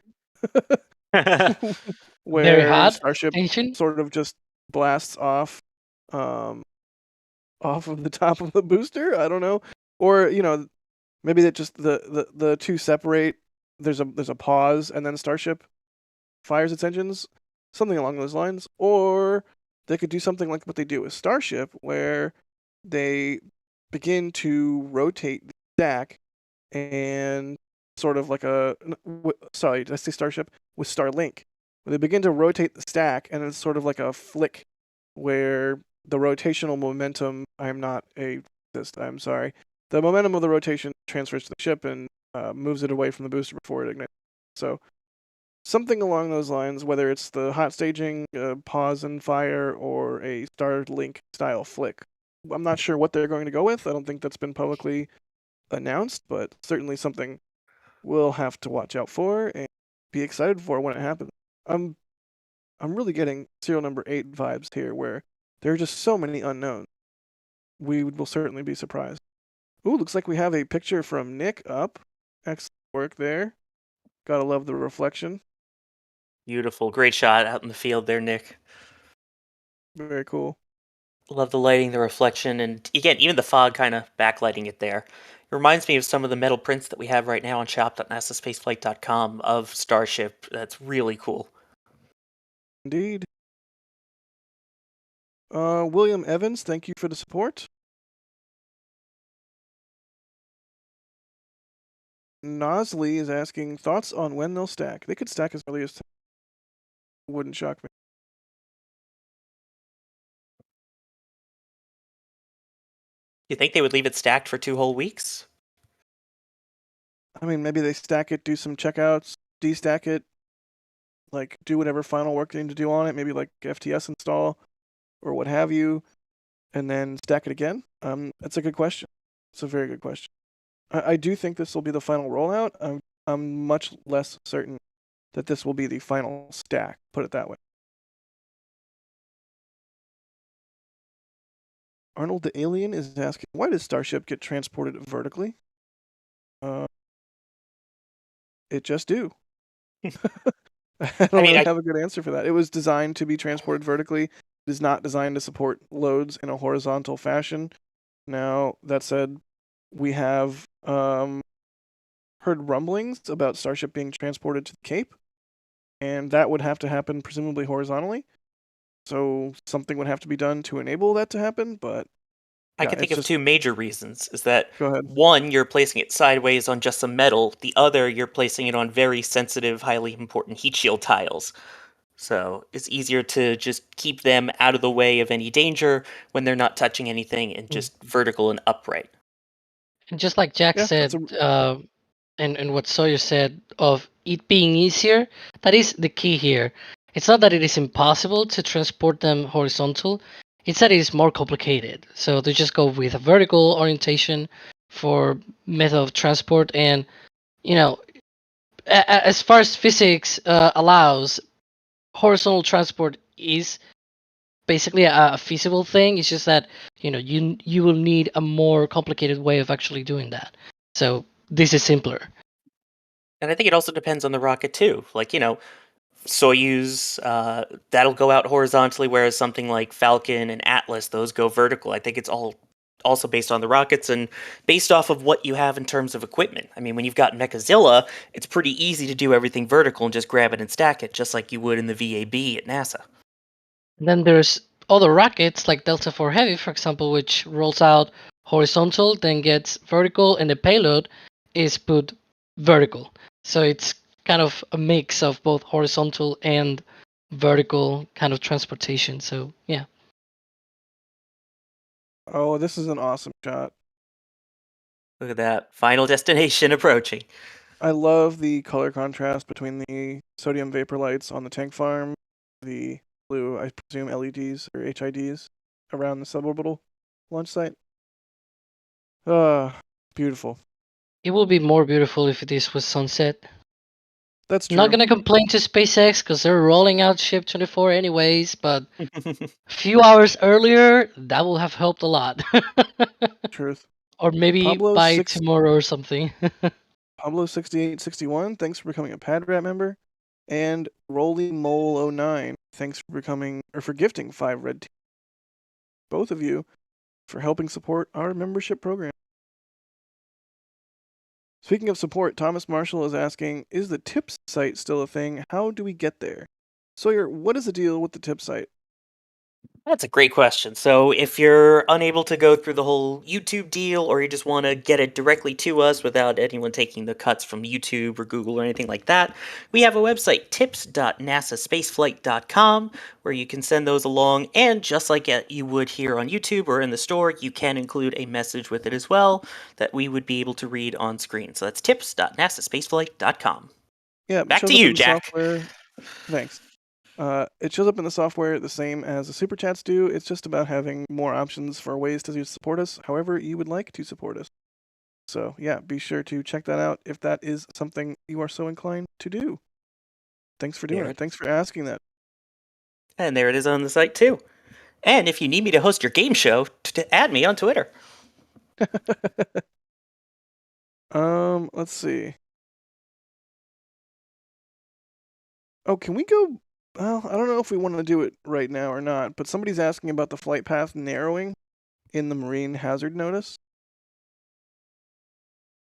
Very Where hot Starship station. sort of just blasts off off of the top of the booster. I don't know. Or, maybe that just the two separate. There's a pause and then Starship fires its engines, something along those lines. Or they could do something like what they do with Starship, where they begin to rotate the stack and sort of like sorry, did I say Starship? With Starlink. Where they begin to rotate the stack and it's sort of like a flick where the rotational momentum, I'm not a physicist, I'm sorry. The momentum of the rotation transfers to the ship and moves it away from the booster before it ignites. So something along those lines, whether it's the hot staging, pause and fire, or a Starlink style flick. I'm not sure what they're going to go with. I don't think that's been publicly announced, but certainly something we'll have to watch out for and be excited for when it happens. I'm really getting serial number 8 vibes here, where there are just so many unknowns. We will certainly be surprised. Ooh, looks like we have a picture from Nick up. Excellent work there. Gotta love the reflection. Beautiful. Great shot out in the field there, Nick. Very cool. Love the lighting, the reflection, and again, even the fog kind of backlighting it there. It reminds me of some of the metal prints that we have right now on shop.nasaspaceflight.com of Starship. That's really cool. Indeed. William Evans, thank you for the support. Nosley is asking thoughts on when they'll stack. They could stack as early as wouldn't shock me. You think they would leave it stacked for 2 whole weeks? I mean, maybe they stack it, do some checkouts, destack it, like do whatever final work they need to do on it, maybe like FTS install or what have you, and then stack it again. That's a good question. It's a very good question. I do think this will be the final rollout. I'm much less certain that this will be the final stack, put it that way. Arnold the Alien is asking, why does Starship get transported vertically? It just do. I don't really have a good answer for that. It was designed to be transported vertically. It is not designed to support loads in a horizontal fashion. Now, that said, we have heard rumblings about Starship being transported to the Cape, and that would have to happen presumably horizontally. So something would have to be done to enable that to happen, but I yeah, can think it's of 2 major reasons. Is that Go ahead. one, you're placing it sideways on just some metal. The other, you're placing it on very sensitive, highly important heat shield tiles. So it's easier to just keep them out of the way of any danger when they're not touching anything and just vertical and upright. And just like Jack Yeah, said, that's and what Sawyer said of it being easier, that is the key here. It's not that it is impossible to transport them horizontal, it's that it is more complicated. So they just go with a vertical orientation for method of transport, and as far as physics allows, horizontal transport is basically a feasible thing. It's just that you will need a more complicated way of actually doing that. So this is simpler. And I think it also depends on the rocket too. Like, Soyuz, that'll go out horizontally, whereas something like Falcon and Atlas, those go vertical. I think it's all also based on the rockets and based off of what you have in terms of equipment. I mean, when you've got Mechazilla, it's pretty easy to do everything vertical and just grab it and stack it, just like you would in the VAB at NASA. And then there's other rockets like Delta IV Heavy, for example, which rolls out horizontal, then gets vertical, and the payload is put vertical. So it's kind of a mix of both horizontal and vertical kind of transportation. So yeah. Oh, this is an awesome shot. Look at that. Final destination approaching. I love the color contrast between the sodium vapor lights on the tank farm, the blue, I presume, LEDs or HIDs around the suborbital launch site. Beautiful. It would be more beautiful if this was sunset. That's true. Not gonna complain to SpaceX because they're rolling out Ship 24 anyways, but a few hours earlier, that will have helped a lot. Truth. Or maybe Pablo by six- tomorrow or something. Pablo 6861, thanks for becoming a PadRat member. And Rolly Mole 09, thanks for becoming or for gifting 5 red teams. Both of you for helping support our membership program. Speaking of support, Thomas Marshall is asking, is the TIPS site still a thing? How do we get there? Sawyer, what is the deal with the TIPS site? That's a great question. So, if you're unable to go through the whole YouTube deal, or you just want to get it directly to us without anyone taking the cuts from YouTube or Google or anything like that, we have a website, tips.nasaspaceflight.com, where you can send those along. And just like you would here on YouTube or in the store, you can include a message with it as well that we would be able to read on screen. So that's tips.nasaspaceflight.com. Yeah, Back to you, Jack. Software. Thanks. It shows up in the software the same as the Super Chats do. It's just about having more options for ways to support us however you would like to support us. So, yeah, be sure to check that out if that is something you are so inclined to do. Thanks for doing it. Thanks for asking that. And there it is on the site, too. And if you need me to host your game show, add me on Twitter. Let's see. Oh, can we go... Well, I don't know if we want to do it right now or not, but somebody's asking about the flight path narrowing in the marine hazard notice.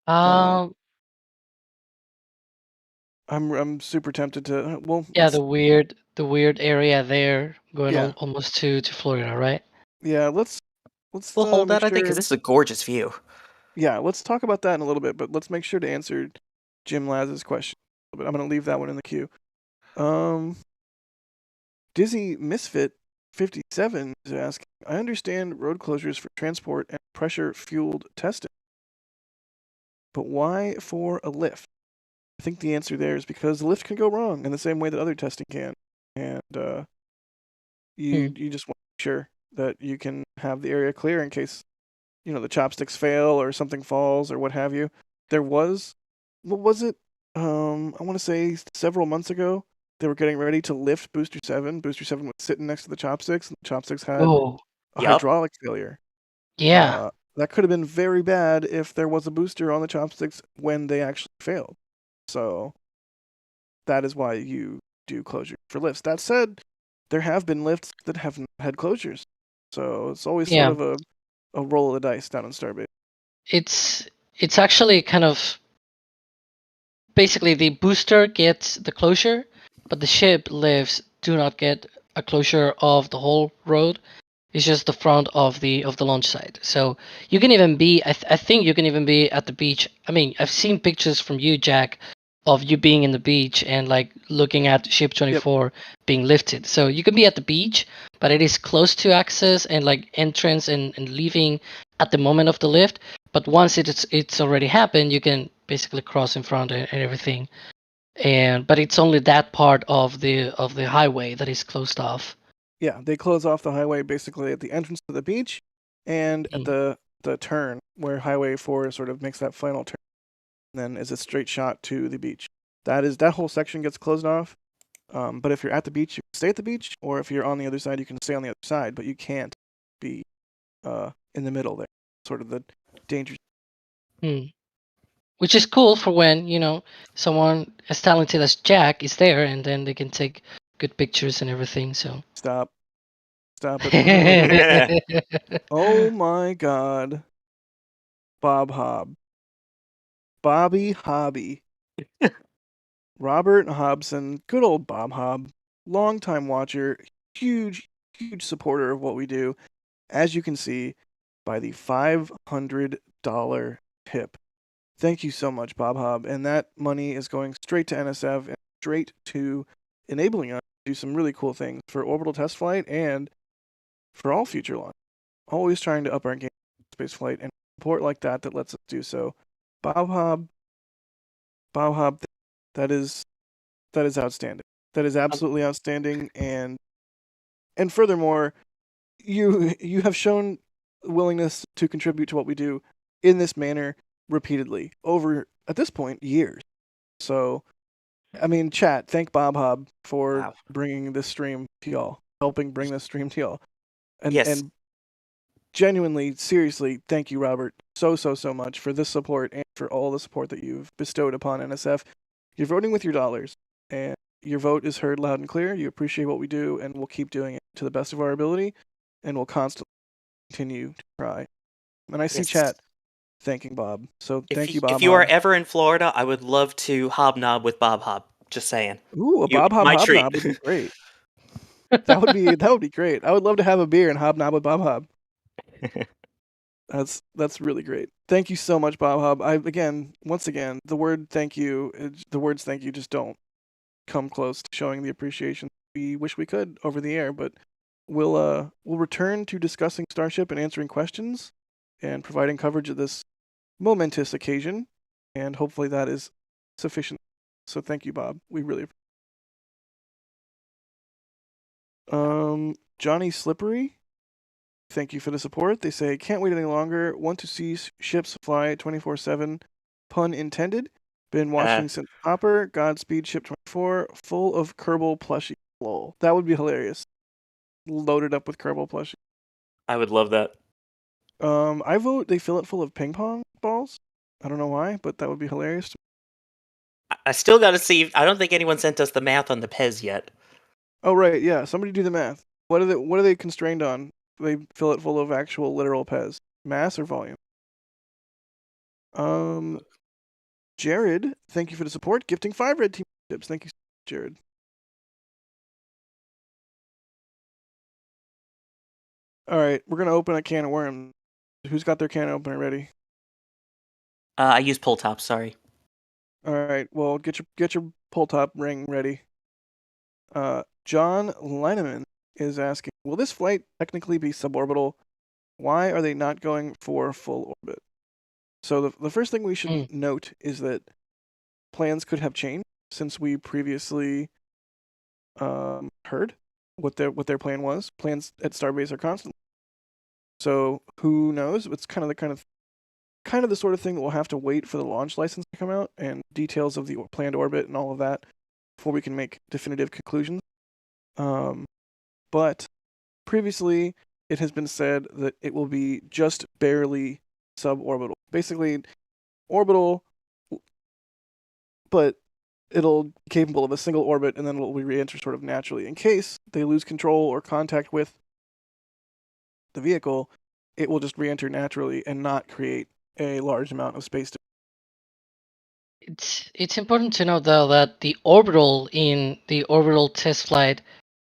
I'm super tempted to. Well, yeah, the weird area there going Yeah. almost to Florida, right? Yeah, let's We'll hold make that, I think, because sure. this is a gorgeous view. Yeah, let's talk about that in a little bit, but let's make sure to answer Jim Laz's question. But I'm gonna leave that one in the queue. Dizzy Misfit 57 is asking, I understand road closures for transport and pressure fueled testing, but why for a lift? I think the answer there is because the lift can go wrong in the same way that other testing can, and you just want to make sure that you can have the area clear in case the chopsticks fail or something falls or what have you. There was, what was it? I want to say several months ago, they were getting ready to lift Booster 7. Booster 7 was sitting next to the chopsticks, and the chopsticks had a hydraulic failure. Yeah. That could have been very bad if there was a booster on the chopsticks when they actually failed. So that is why you do closure for lifts. That said, there have been lifts that haven't had closures. So it's always sort of a roll of the dice down on Starbase. It's actually kind of basically the booster gets the closure, but the ship lifts do not get a closure of the whole road. It's just the front of the launch site. So you can even be, I think you can even be at the beach. I mean, I've seen pictures from you, Jack, of you being in the beach and like looking at Ship 24 being lifted. So you can be at the beach, but it is close to access and like entrance and leaving at the moment of the lift. But once it's already happened, you can basically cross in front and everything. But it's only that part of the highway that is closed off. Yeah, they close off the highway basically at the entrance to the beach and at the turn where Highway 4 sort of makes that final turn. And then is a straight shot to the beach. That whole section gets closed off. But if you're at the beach, you can stay at the beach, or if you're on the other side, you can stay on the other side, but you can't be in the middle there. Sort of the danger. Which is cool for when, someone as talented as Jack is there and then they can take good pictures and everything. So Stop. Stop it. Oh my god. Bob Hobb. Bobby Hobby. Robert Hobson, good old Bob Hobb, longtime watcher, huge supporter of what we do, as you can see by the $500 tip. Thank you so much, Bob Hobb, and that money is going straight to NSF and straight to enabling us to do some really cool things for orbital test flight and for all future launch. Always trying to up our game in space flight, and support like that lets us do so. Bob Hobb, that is outstanding. That is absolutely outstanding, and furthermore, you have shown willingness to contribute to what we do in this manner repeatedly over, at this point, years. So, I mean, chat, thank Bob Hobb for bringing this stream to y'all, helping bring this stream to y'all. And, and genuinely, seriously, thank you, Robert, so much for this support and for all the support that you've bestowed upon NSF. You're voting with your dollars, and your vote is heard loud and clear. You appreciate what we do, and we'll keep doing it to the best of our ability, and we'll constantly continue to try. And I see chat thanking Bob, so thank you, Bob. If you are ever in Florida, I would love to hobnob with Bob Hobb. Just saying. Ooh, a Bob Hobb hobnob would be great. That would be great. I would love to have a beer and hobnob with Bob Hobb. That's really great. Thank you so much, Bob Hobb. Once again, the words thank you just don't come close to showing the appreciation we wish we could over the air, but we'll return to discussing Starship and answering questions and providing coverage of this momentous occasion, and hopefully that is sufficient. So thank you, Bob. We really Johnny Slippery, thank you for the support. They say, can't wait any longer. Want to see ships fly 24/7. Pun intended. Been watching since Hopper. Godspeed, Ship 24. Full of Kerbal plushie. Lol. That would be hilarious. Loaded up with Kerbal plushie. I would love that. I vote they fill it full of ping pong balls. I don't know why, but that would be hilarious. I still got to see. I don't think anyone sent us the math on the Pez yet. Oh right, yeah. Somebody do the math. What are they constrained on? They fill it full of actual literal Pez. Mass or volume? Jared, thank you for the support. Gifting 5 red team tips. Thank you, Jared. All right, we're gonna open a can of worms. Who's got their can opener ready? I use pull top. Sorry. All right. Well, get your pull top ring ready. John Lineman is asking, will this flight technically be suborbital? Why are they not going for full orbit? So the first thing we should note is that plans could have changed since we previously heard what their plan was. Plans at Starbase are constant. So who knows? It's kind of the sort of thing that we'll have to wait for the launch license to come out and details of the planned orbit and all of that before we can make definitive conclusions. But previously, it has been said that it will be just barely suborbital. Basically, orbital, but it'll be capable of a single orbit, and then it will re-enter sort of naturally. In case they lose control or contact with the vehicle, it will just re-enter naturally and not create a large amount of space. It's important to note, though, that the orbital in the orbital test flight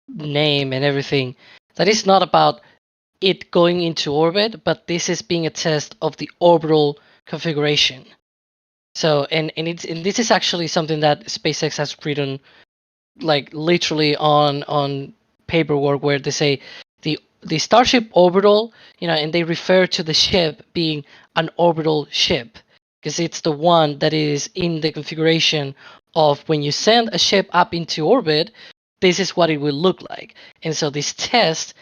name and everything, that is not about it going into orbit, but this is being a test of the orbital configuration. So, and this is actually something that SpaceX has written, like literally on paperwork, where they say the Starship Orbital, and they refer to the ship being an orbital ship, because it's the one that is in the configuration of when you send a ship up into orbit, this is what it will look like. And so this test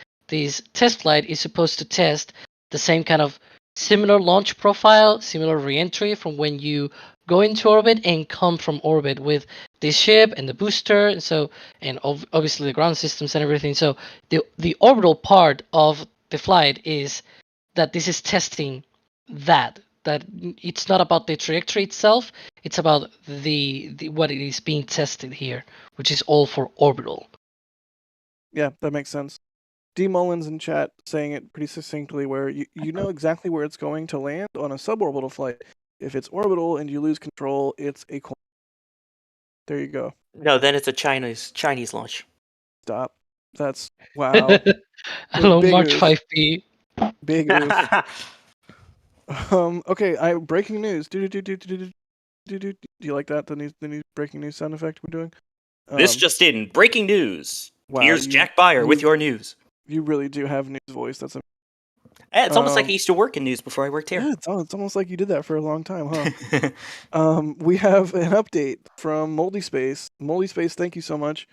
flight is supposed to test the same kind of similar launch profile, similar reentry from when you go into orbit and come from orbit with this ship and the booster, and obviously the ground systems and everything. So the orbital part of the flight is that this is testing that it's not about the trajectory itself, it's about the what it is being tested here, which is all for orbital. Yeah, that makes sense. D Mullins in chat saying it pretty succinctly, where you know exactly where it's going to land on a suborbital flight. If it's orbital and you lose control, it's a coin. There you go. No, then it's a Chinese launch. Stop. That's wow. Hello, Big March oof. 5P. Big oof. Okay. Breaking news. Do you like that? The new breaking news sound effect we're doing. This just in. Breaking news. Wow, Here's Jack Byer with your news. You really do have news voice. That's It's almost like I used to work in news before I worked here. Yeah, it's almost like you did that for a long time, huh? We have an update from Moldy Space. Moldy Space, thank you so much.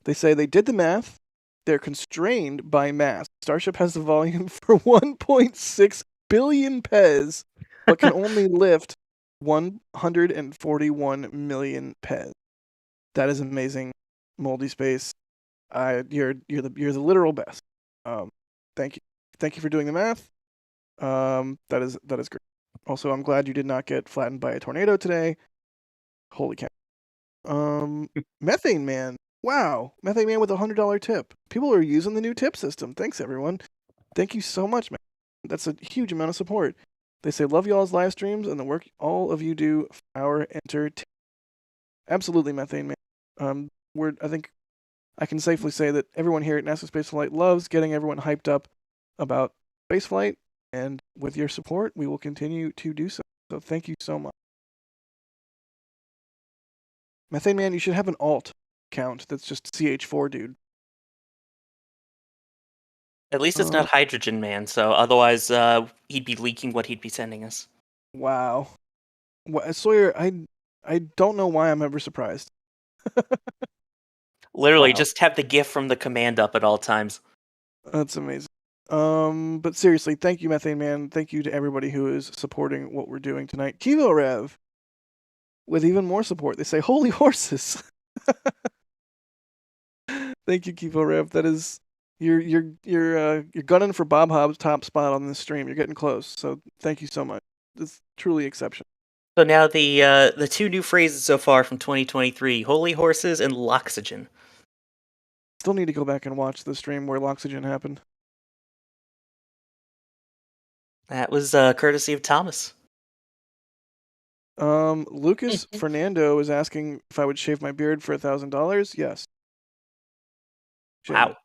They say they did the math. They're constrained by mass. Starship has the volume for 1.6 billion pez, but can only lift 141 million pez. That is amazing, Moldy Space. You're the literal best. Thank you for doing the math. That is great. Also, I'm glad you did not get flattened by a tornado today. Holy cow. Methane Man. Wow. Methane Man with a $100 tip. People are using the new tip system. Thanks, everyone. Thank you so much, man. That's a huge amount of support. They say, love y'all's live streams and the work all of you do for our entertainment. Absolutely, Methane Man. I think I can safely say that everyone here at NASASpaceflight loves getting everyone hyped up about spaceflight, and with your support, we will continue to do so. So thank you so much. Methane Man, you should have an alt account that's just CH4 dude. At least it's not Hydrogen Man, so otherwise he'd be leaking what he'd be sending us. Wow. Sawyer, I don't know why I'm ever surprised. Literally, Wow. just have the GIF from the command up at all times. That's amazing. But seriously, thank you, Methane Man. Thank you to everybody who is supporting what we're doing tonight. Kivo Rev, with even more support. They say, holy horses. Thank you, Kivo Rev. That is, you're gunning for Bob Hobbs' top spot on this stream. You're getting close. So thank you so much. It's truly exceptional. So now the two new phrases so far from 2023: holy horses and loxygen. Still need to go back and watch the stream where Loxygen happened. That was courtesy of Thomas. Lucas Fernando is asking if I would shave my beard for $1,000. Yes. Wow.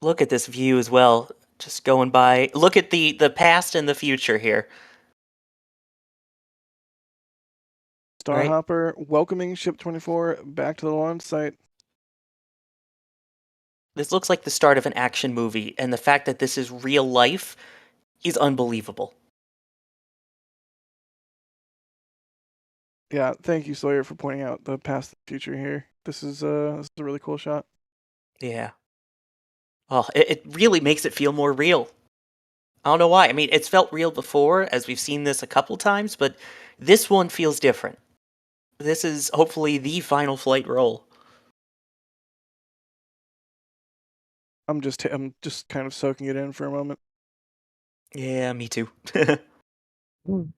Look at this view as well. Just going by. Look at the past and the future here. Starhopper welcoming Ship 24 back to the launch site. This looks like the start of an action movie, and the fact that this is real life is unbelievable. Yeah, thank you, Sawyer, for pointing out the past and future here. This is a really cool shot. Yeah. Well, it really makes it feel more real. I don't know why. I mean, it's felt real before, as we've seen this a couple times, but this one feels different. This is hopefully the final flight roll. I'm just kind of soaking it in for a moment. Yeah, me too. And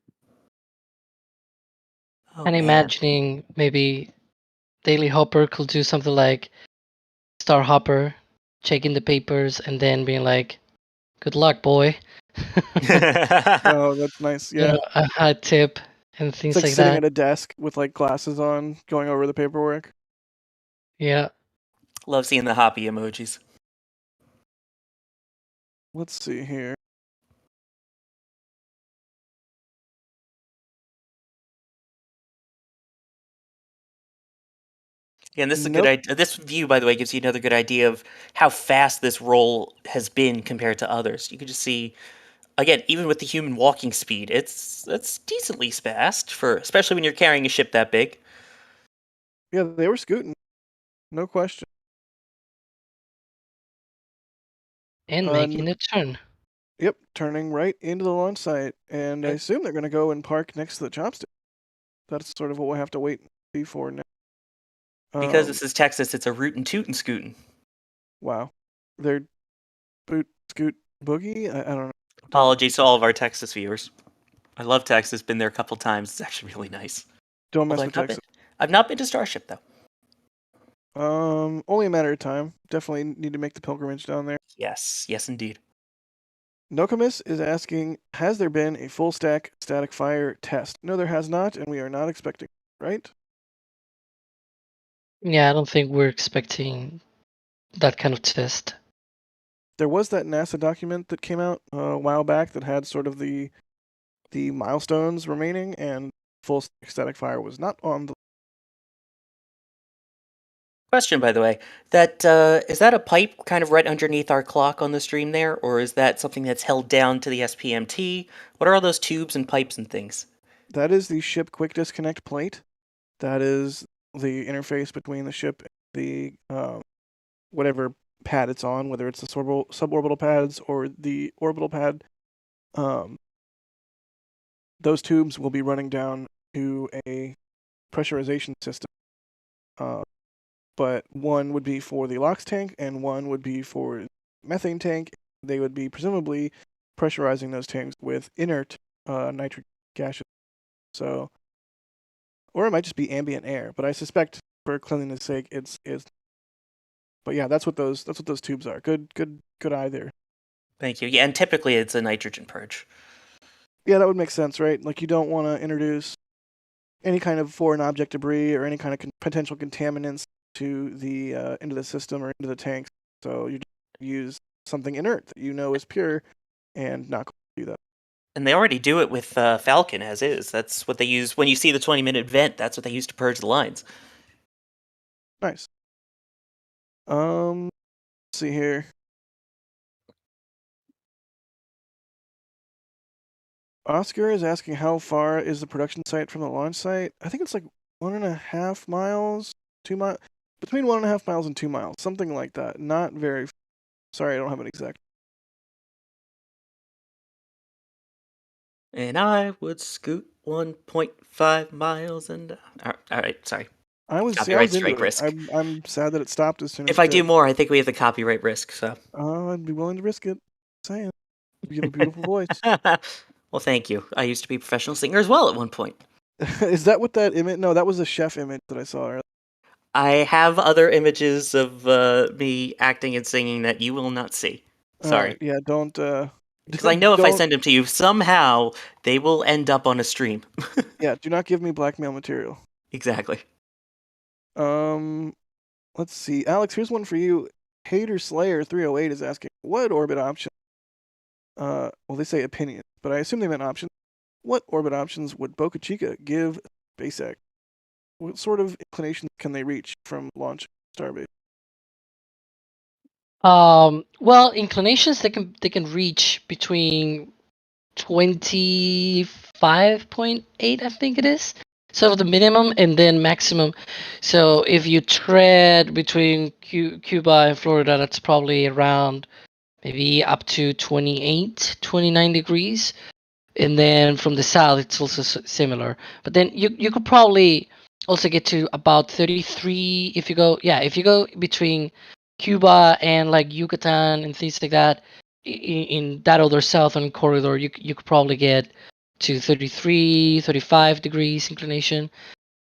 imagining maybe Daily Hopper could do something like Starhopper, checking the papers, and then being like, "Good luck, boy." Oh, that's nice. Yeah, a high tip and things it's like like sitting that. at a desk with like glasses on, going over the paperwork. Yeah. Love seeing the hoppy emojis. Let's see here. Yeah, and this is a good idea. This view, by the way, gives you another good idea of how fast this roll has been compared to others. You can just see, again, even with the human walking speed, it's decently fast for, especially when you're carrying a ship that big. Yeah, they were scooting, no question. And making a turn. Yep, turning right into the launch site, and I assume they're going to go and park next to the chopstick. That's sort of what we'll have to wait and see for now. Because this is Texas, it's a rootin' tootin' scootin'. Wow. They're boot, scoot, boogie? I don't know. Apologies to all of our Texas viewers. I love Texas, been there a couple times. It's actually really nice. Don't mess with Texas. I've not been to Starship, though. Only a matter of time. Definitely need to make the pilgrimage down there. Yes, yes, indeed. Nokomis is asking, has there been a full stack static fire test? No, there has not, and we are not expecting, right? Yeah, I don't think we're expecting that kind of test. There was that NASA document that came out a while back that had sort of the milestones remaining, and full static fire was not on the. Question, by the way, that is that a pipe kind of right underneath our clock on the stream there, or is that something that's held down to the SPMT? What are all those tubes and pipes and things? That is the ship quick disconnect plate. That is the interface between the ship and the whatever pad it's on, whether it's the suborbital pads or the orbital pad. Those tubes will be running down to a pressurization system. But one would be for the LOX tank and one would be for methane tank. They would be presumably pressurizing those tanks with inert nitrogen gases. So, or it might just be ambient air. But I suspect, for cleanliness' sake, it's. But yeah, that's what those tubes are. Good eye there. Thank you. Yeah, and typically it's a nitrogen purge. Yeah, that would make sense, right? Like you don't want to introduce any kind of foreign object debris or any kind of potential contaminants to the into the system or into the tanks. So you use something inert that you know is pure, and not do that. And they already do it with Falcon as is. That's what they use when you see the 20-minute vent. That's what they use to purge the lines. Nice. Let's see here. Oscar is asking how far is the production site from the launch site. I think it's like 1.5 miles, 2 miles, between 1.5 miles and 2 miles, something like that. Not very. Sorry, I don't have an exact. And I would scoot 1.5 miles and. All right, sorry. I was Copyright into strike it. risk. I'm sad that it stopped as soon as. If I do more, I think we have the copyright risk. So. I'd be willing to risk it. Saying, you have a beautiful voice. Well, thank you. I used to be a professional singer as well at one point. Is that what that image? No, that was a chef image that I saw earlier. I have other images of me acting and singing that you will not see. Sorry. Right, yeah, don't. Because I know if I send them to you, somehow they will end up on a stream. Yeah, do not give me blackmail material. Exactly. Let's see, Alex. Here's one for you. Hater Slayer 308 is asking, what orbit option? Well, they say opinion, but I assume they meant option. What orbit options would Boca Chica give SpaceX? What sort of inclinations can they reach from launching Starbase? Well, inclinations they can reach between 25.8, I think it is. So the minimum and then maximum. So if you tread between Cuba and Florida, that's probably around maybe up to 28, 29 degrees. And then from the south, it's also similar. But then you could probably also get to about 33 if you go between Cuba and like Yucatan and things like that. In that other southern corridor, you could probably get to 33, 35 degrees inclination.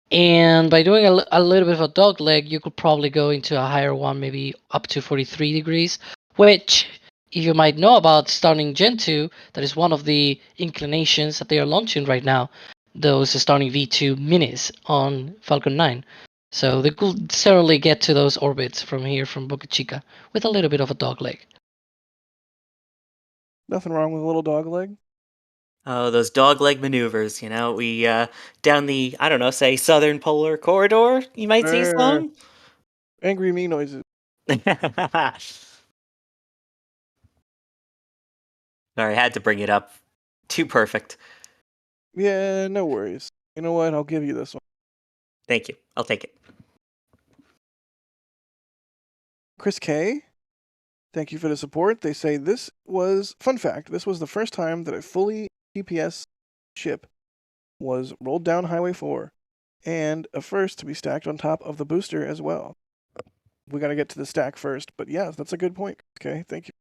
And by doing a little bit of a dog leg, you could probably go into a higher one, maybe up to 43 degrees, which, if you might know about Starlink Gen 2, that is one of the inclinations that they are launching right now, those Starlink V2 minis on Falcon 9. So they could certainly get to those orbits from here, from Boca Chica, with a little bit of a dog leg. Nothing wrong with a little dog leg. Oh, those dogleg maneuvers, we, down the, I don't know, say southern polar corridor, you might see some? Angry me noises. Sorry, I had to bring it up. Too perfect. Yeah, no worries. You know what? I'll give you this one. Thank you. I'll take it. Chris K, thank you for the support. They say this was, fun fact, this was the first time that a fully GPS ship was rolled down Highway 4, and a first to be stacked on top of the booster as well. We got to get to the stack first, but yeah, that's a good point. Okay, thank you.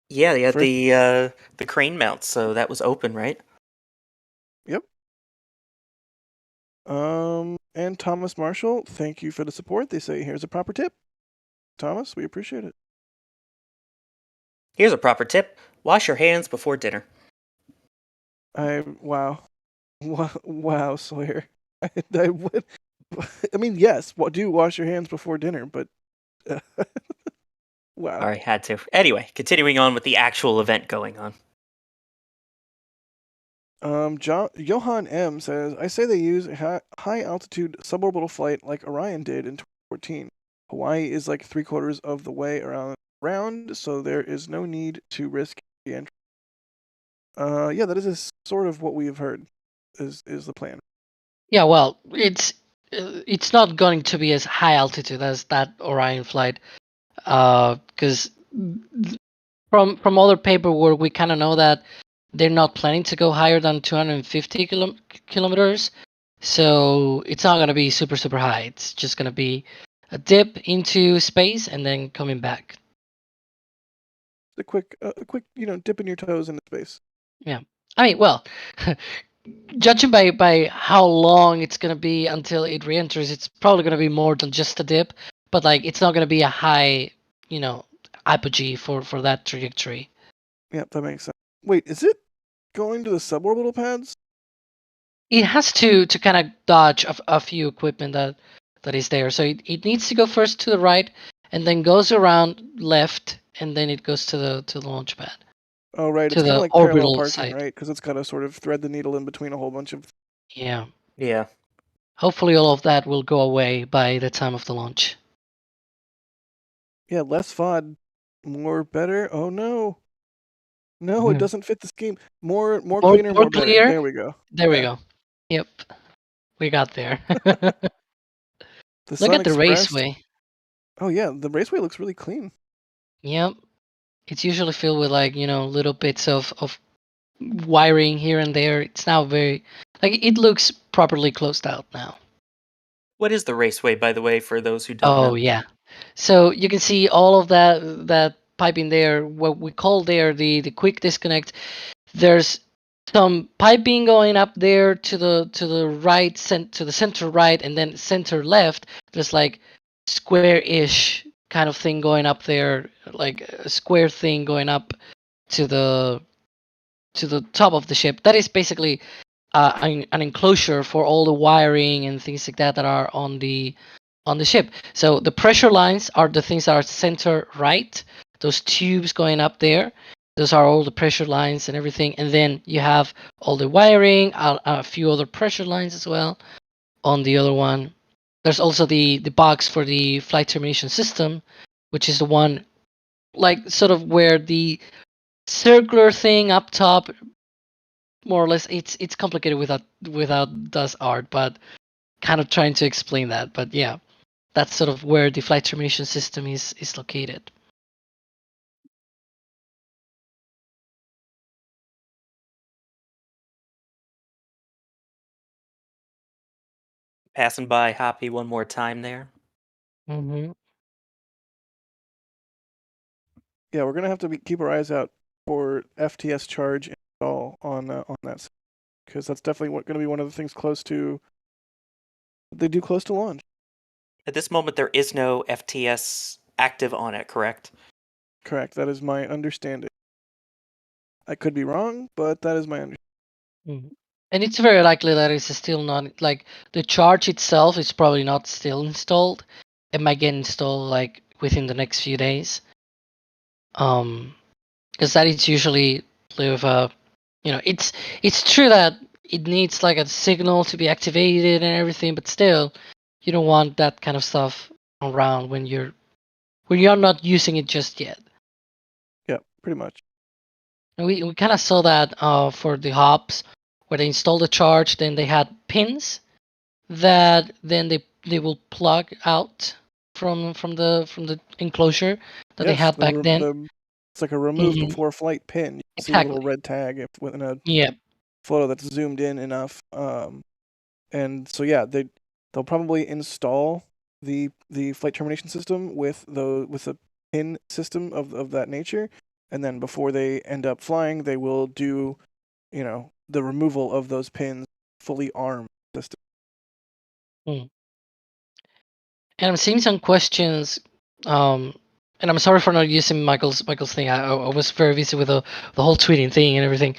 Yeah, they had the crane mount, so that was open, right? Yep. And Thomas Marshall, thank you for the support. They say, here's a proper tip. Thomas, we appreciate it. Here's a proper tip. Wash your hands before dinner. Wow, Sawyer. I would. I mean, yes, do wash your hands before dinner, but wow. Sorry, had to. Anyway, continuing on with the actual event going on. Johan M says, I say they use a high altitude suborbital flight like Orion did in 2014. Hawaii is like 3/4 of the way around, so there is no need to risk the entry. Yeah, that is sort of what we have heard is the plan. Yeah, well, it's not going to be as high altitude as that Orion flight, because from other paperwork we kind of know that they're not planning to go higher than 250 kilometers, so it's not going to be super high. It's just going to be a dip into space and then coming back. A quick, dipping your toes into space. Yeah, I mean, well, judging by how long it's going to be until it re-enters, it's probably going to be more than just a dip, but like it's not going to be a high, apogee for that trajectory. Yeah, that makes sense. Wait, is it going to the suborbital pads? It has to kind of dodge a few equipment that is there. So it needs to go first to the right, and then goes around left, and then it goes to the launch pad. Oh, right. To It's kind the of like parallel orbital parking, site. right? Because it's got to sort of thread the needle in between a whole bunch of... Yeah. Yeah. Hopefully all of that will go away by the time of the launch. Yeah, less FOD, more better. Oh, no. No, it doesn't fit the scheme. More cleaner, more better. Clear. There we go. There we go. Yep. We got there. Look at the raceway. Oh, yeah. The raceway looks really clean. Yep. It's usually filled with little bits of wiring here and there. It's now very it looks properly closed out now. What is the raceway, by the way, for those who don't know? Oh yeah. So you can see all of that piping there, what we call there the quick disconnect. There's some piping going up there to the right, to the center right, and then center left. There's like square-ish kind of thing going up there, like a square thing going up to the top of the ship. That is basically an enclosure for all the wiring and things like that are on the ship. So the pressure lines are the things that are center right. Those tubes going up there, those are all the pressure lines and everything. And then you have all the wiring, a few other pressure lines as well on the other one. There's also the box for the flight termination system, which is the one like sort of where the circular thing up top, more or less. It's complicated without DOS art, but kind of trying to explain that. But yeah, that's sort of where the flight termination system is located. Passing by Hoppy one more time there. Mm-hmm. Yeah, we're gonna have to keep our eyes out for FTS charge install on that, because that's definitely going to be one of the things they do close to launch. At this moment, there is no FTS active on it, correct? Correct. That is my understanding. I could be wrong, but that is my understanding. Mm-hmm. And it's very likely that it's still not, like, the charge itself is probably not still installed. It might get installed, like, within the next few days. Because that is usually with it's true that it needs, like, a signal to be activated and everything, but still, you don't want that kind of stuff around when you're not using it just yet. Yeah, pretty much. And we kind of saw that for the hops, where they installed the charge, then they had pins that then they will plug out from the enclosure that they had back then. It's like a remove before flight pin. You can see a little red tag within a photo that's zoomed in enough. And so yeah, they'll probably install the flight termination system with a pin system of that nature, and then before they end up flying, they will do the removal of those pins, fully armed system. And I'm seeing some questions. And I'm sorry for not using Michael's thing. I was very busy with the whole tweeting thing and everything,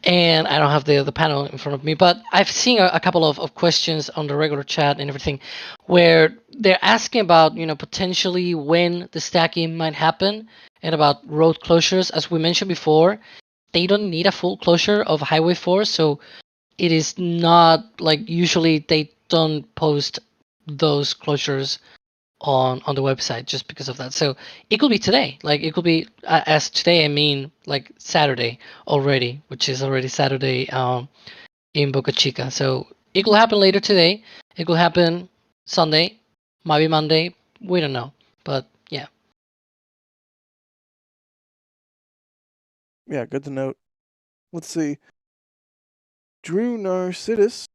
and I don't have the panel in front of me. But I've seen a couple of questions on the regular chat and everything, where they're asking about potentially when the stacking might happen and about road closures. As we mentioned before, they don't need a full closure of Highway 4, so it is not like usually they don't post those closures on the website just because of that. So it could be today. Like it could be as today I mean like Saturday already, which is already Saturday in Boca Chica. So it will happen later today. It will happen Sunday, maybe Monday. We don't know, but yeah. Yeah, good to note. Let's see. Drew Narcidus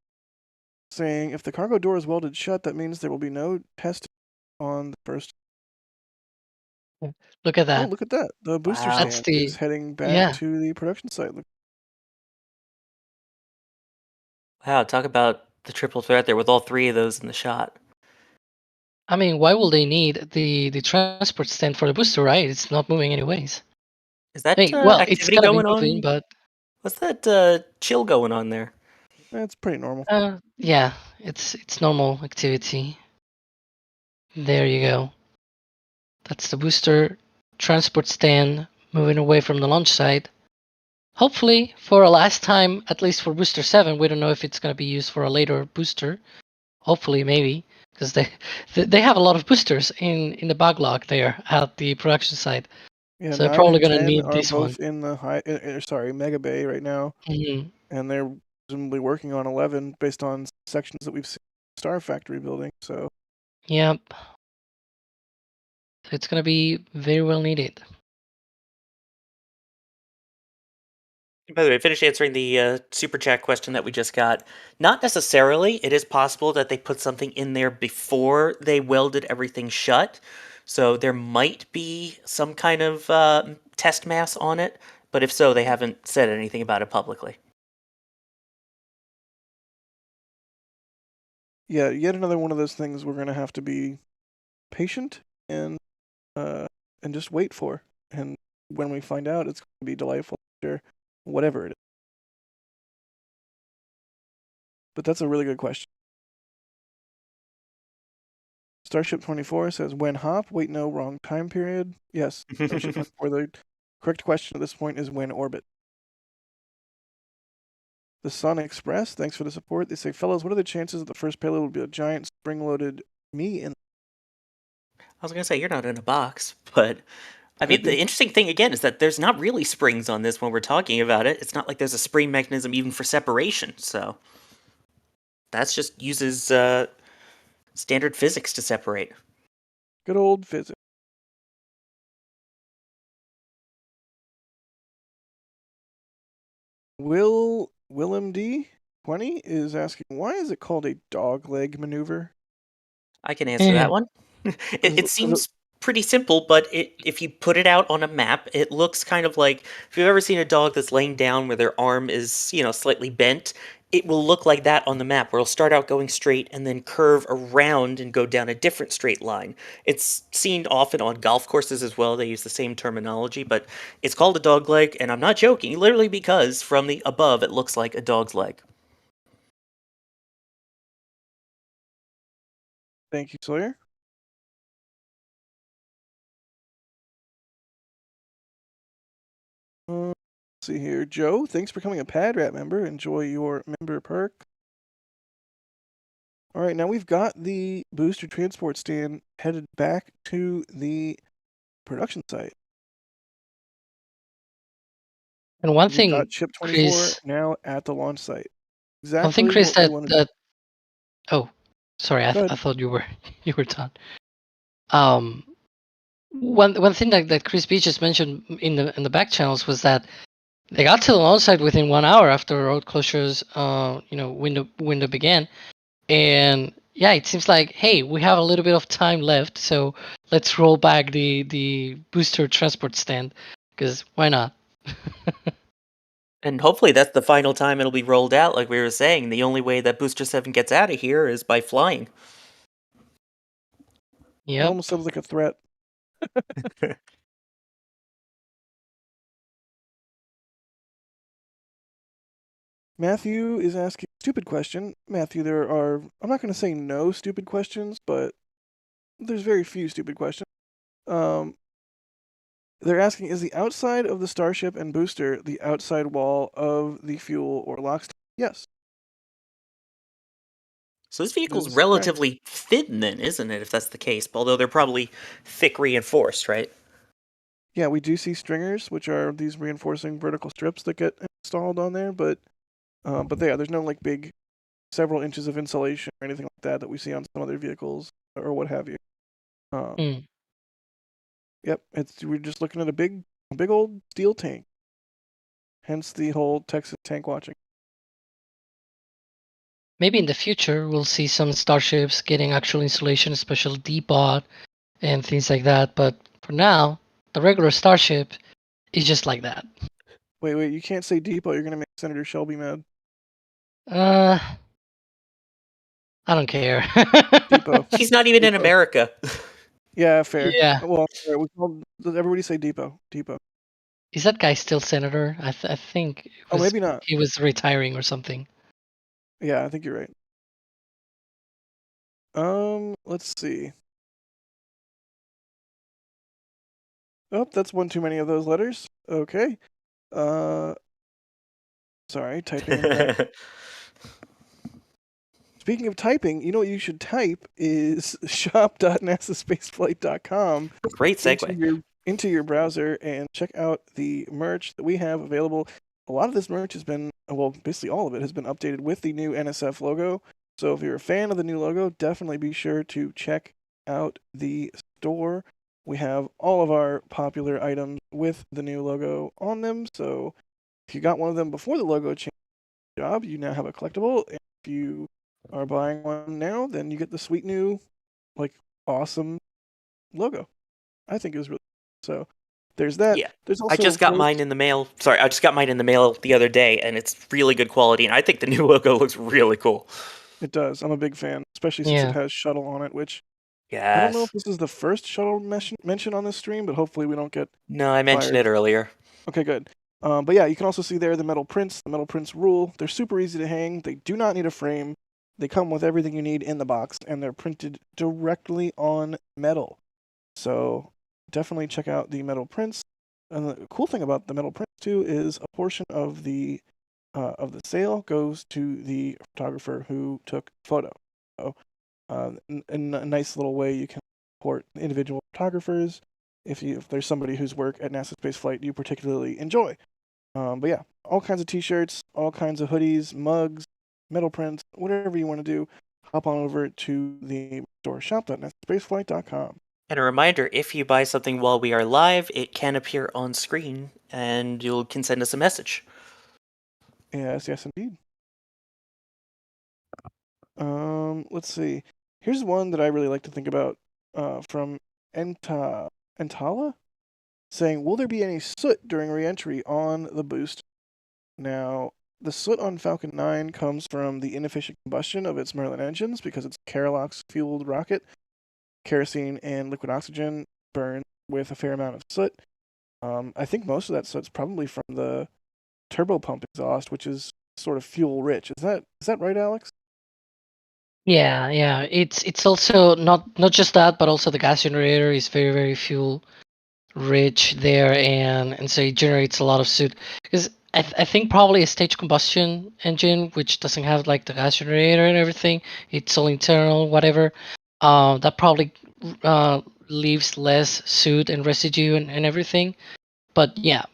saying if the cargo door is welded shut, that means there will be no testing on the first. Look at Oh, that. look at that! The booster Wow. stand is heading back yeah. to the production site. Wow, talk about the triple threat there with all three of those in the shot. I mean, why will they need the transport stand for the booster, right? It's not moving anyways. Is that Well, it's activity gonna be going moving, on? but What's that chill going on there? That's pretty normal. yeah, it's normal activity. There you go. That's the booster transport stand moving away from the launch site. Hopefully for a last time, at least for booster 7. We don't know if it's going to be used for a later booster. Hopefully, maybe, because they have a lot of boosters in the backlog there at the production site. Yeah, So they're 9 probably and going to 10 need are this one. both in the Mega Bay right now, and they're presumably working on 11 based on sections that we've seen in Star Factory building. So Yep. So it's going to be very well needed. By the way, finish answering the super chat question that we just got. Not necessarily. It is possible that they put something in there before they welded everything shut. So there might be some kind of test mass on it. But if so, they haven't said anything about it publicly. yeah, yet another one of those things we're going to have to be patient and just wait for. And when we find out, it's going to be delightful, sure, whatever it is. But that's a really good question. Starship 24 says, when hop? Wait, no, wrong time period. Yes, Starship 24. The correct question at this point is when orbit. The Sun Express, thanks for the support. They say, fellows, what are the chances that the first payload will be a giant spring-loaded me in? I was going to say, you're not in a box, but I mean, Could be. the interesting thing again is that there's not really springs on this when we're talking about it. It's not like there's a spring mechanism even for separation. So that's just uses standard physics to separate. Good old physics. Willem D 20 is asking, why is it called a dog leg maneuver? I can answer that one. It seems pretty simple, but if you put it out on a map, it looks kind of like, if you've ever seen a dog that's laying down where their arm is, slightly bent, it will look like that on the map, where it'll start out going straight and then curve around and go down a different straight line. It's seen often on golf courses as well. They use the same terminology, but it's called a dog leg, and I'm not joking, literally because from the above it looks like a dog's leg. Thank you, Sawyer. Let's see here. Joe, thanks for becoming a PadRat member. Enjoy your member perk. All right, now we've got the booster transport stand headed back to the production site. And one We've thing, got Ship 24 Chris, now at the launch site. Exactly one thing, Chris, what we wanted. that oh, sorry, I thought you were done. One thing that Chris B just mentioned in the back channels was that they got to the launch site within 1 hour after road closures window began, and yeah, it seems like, hey, we have a little bit of time left, so let's roll back the booster transport stand, because why not? And hopefully that's the final time it'll be rolled out, like we were saying. The only way that Booster 7 gets out of here is by flying. It Yep. almost sounds like a threat. Matthew is asking a stupid question. Matthew, there are, I'm not going to say no stupid questions, but there's very few stupid questions. They're asking, is the outside of the Starship and booster the outside wall of the fuel or LOX tank? Yes. So this vehicle's This is correct. relatively thin then, isn't it, if that's the case? Although they're probably thick reinforced, right? Yeah, we do see stringers, which are these reinforcing vertical strips that get installed on there, but there's no like big several inches of insulation or anything like that we see on some other vehicles or what have you. Yep, we're just looking at a big old steel tank. Hence the whole Texas tank watching. Maybe in the future we'll see some starships getting actual insulation, especially depot and things like that. But for now, the regular starship is just like that. Wait, you can't say depot. You're gonna make Senator Shelby mad. I don't care. Depot. He's not even in Depot. America. Yeah, fair. Yeah. Well, everybody say depot. Depot. Is that guy still senator? I think. Oh, maybe not. He was retiring or something. Yeah, I think you're right. Let's see. Oh, that's one too many of those letters. Okay. Sorry, typing in the back. Speaking of typing, you know what you should type is shop.nasaspaceflight.com. Great segue. Into your browser and check out the merch that we have available. A lot of this merch has been, well, basically all of it has been updated with the new NSF logo. So if you're a fan of the new logo, definitely be sure to check out the store. We have all of our popular items with the new logo on them. So if you got one of them before the logo changed job, you now have a collectible. And if you are buying one now, then you get the sweet new, like, awesome logo. I think it was really so. There's that. Yeah. There's also I just got mine in the mail. Sorry, I just got mine in the mail the other day, and it's really good quality, and I think the new logo looks really cool. It does. I'm a big fan, especially since it has shuttle on it, which I don't know if this is the first shuttle mention on this stream, but hopefully we don't get No, I mentioned it earlier. Okay, good. But yeah, you can also see there the metal prints. The metal prints rule. They're super easy to hang. They do not need a frame. They come with everything you need in the box, and they're printed directly on metal. So definitely check out the metal prints. And the cool thing about the metal prints too is a portion of the sale goes to the photographer who took the photo. So in a nice little way, you can support individual photographers if there's somebody whose work at NASA Spaceflight you particularly enjoy. But yeah, all kinds of T-shirts, all kinds of hoodies, mugs, metal prints, whatever you want to do. Hop on over to the store shop.nasaspaceflight.com. And a reminder, if you buy something while we are live, it can appear on screen, and you can send us a message. Yes, indeed. Let's see. Here's one that I really like to think about from Entala, saying, will there be any soot during re-entry on the boost? Now, the soot on Falcon 9 comes from the inefficient combustion of its Merlin engines because it's a Keralox-fueled rocket. Kerosene and liquid oxygen burn with a fair amount of soot. I think most of that soot's probably from the turbopump exhaust, which is sort of fuel-rich. Is that right, Alex? Yeah. It's also not just that, but also the gas generator is very, very fuel rich there, and so it generates a lot of soot. Because I think probably a stage combustion engine, which doesn't have like the gas generator and everything, it's all internal, whatever. That probably leaves less soot and residue and everything. But yeah,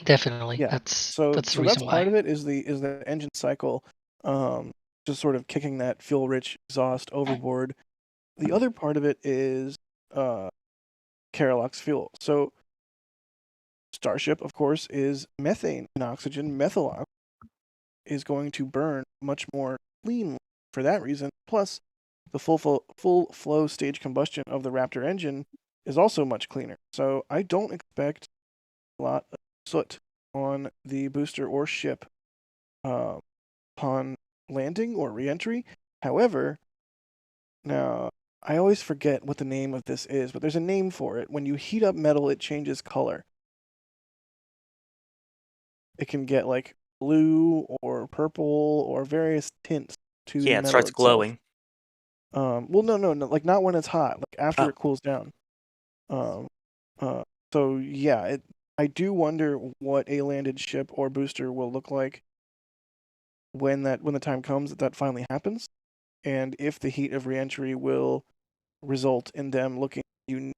definitely. Yeah. That's the reason that's why. part of it is the engine cycle, just sort of kicking that fuel-rich exhaust overboard. The other part of it is Keralox fuel. So Starship, of course, is methane and oxygen. Methyl is going to burn much more cleanly for that reason. Plus, the full flow stage combustion of the Raptor engine is also much cleaner. So I don't expect a lot of soot on the booster or ship upon landing or re-entry. However, now I always forget what the name of this is, but there's a name for it. When you heat up metal, it changes color. It can get like blue or purple or various tints to the Yeah, metal it starts itself. glowing. Well, no, like not when it's hot, like after Oh. it cools down. So yeah, I do wonder what a landed ship or booster will look like when the time comes that finally happens, and if the heat of reentry will result in them looking unique.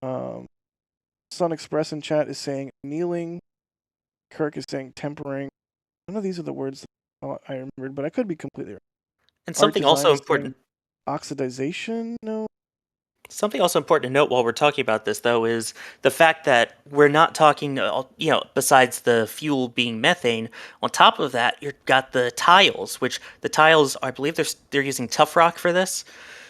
Sun Express in chat is saying annealing. Kirk is saying tempering. None of these are the words that I remembered, but I could be completely wrong. And Art something also Design is important. saying oxidization? No. Something also important to note while we're talking about this, though, is the fact that we're not talking, besides the fuel being methane, on top of that, you've got the tiles, which the tiles, I believe they're using tough rock for this.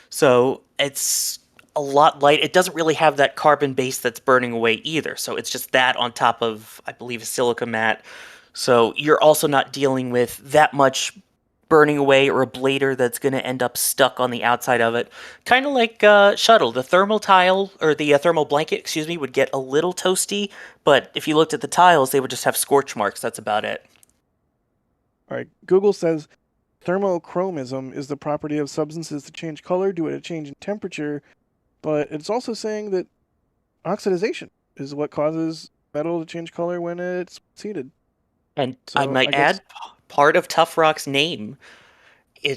So it's a lot light. It doesn't really have that carbon base that's burning away either. So it's just that on top of, I believe, a silica mat. So you're also not dealing with that much burning away or a blader that's going to end up stuck on the outside of it. Kind of like shuttle. The thermal tile, or the thermal blanket, excuse me, would get a little toasty, but if you looked at the tiles, they would just have scorch marks. That's about it. All right. Google says thermochromism is the property of substances that change color due to a change in temperature, but it's also saying that oxidization is what causes metal to change color when it's heated. And So I might add, part of Tough Rock's name,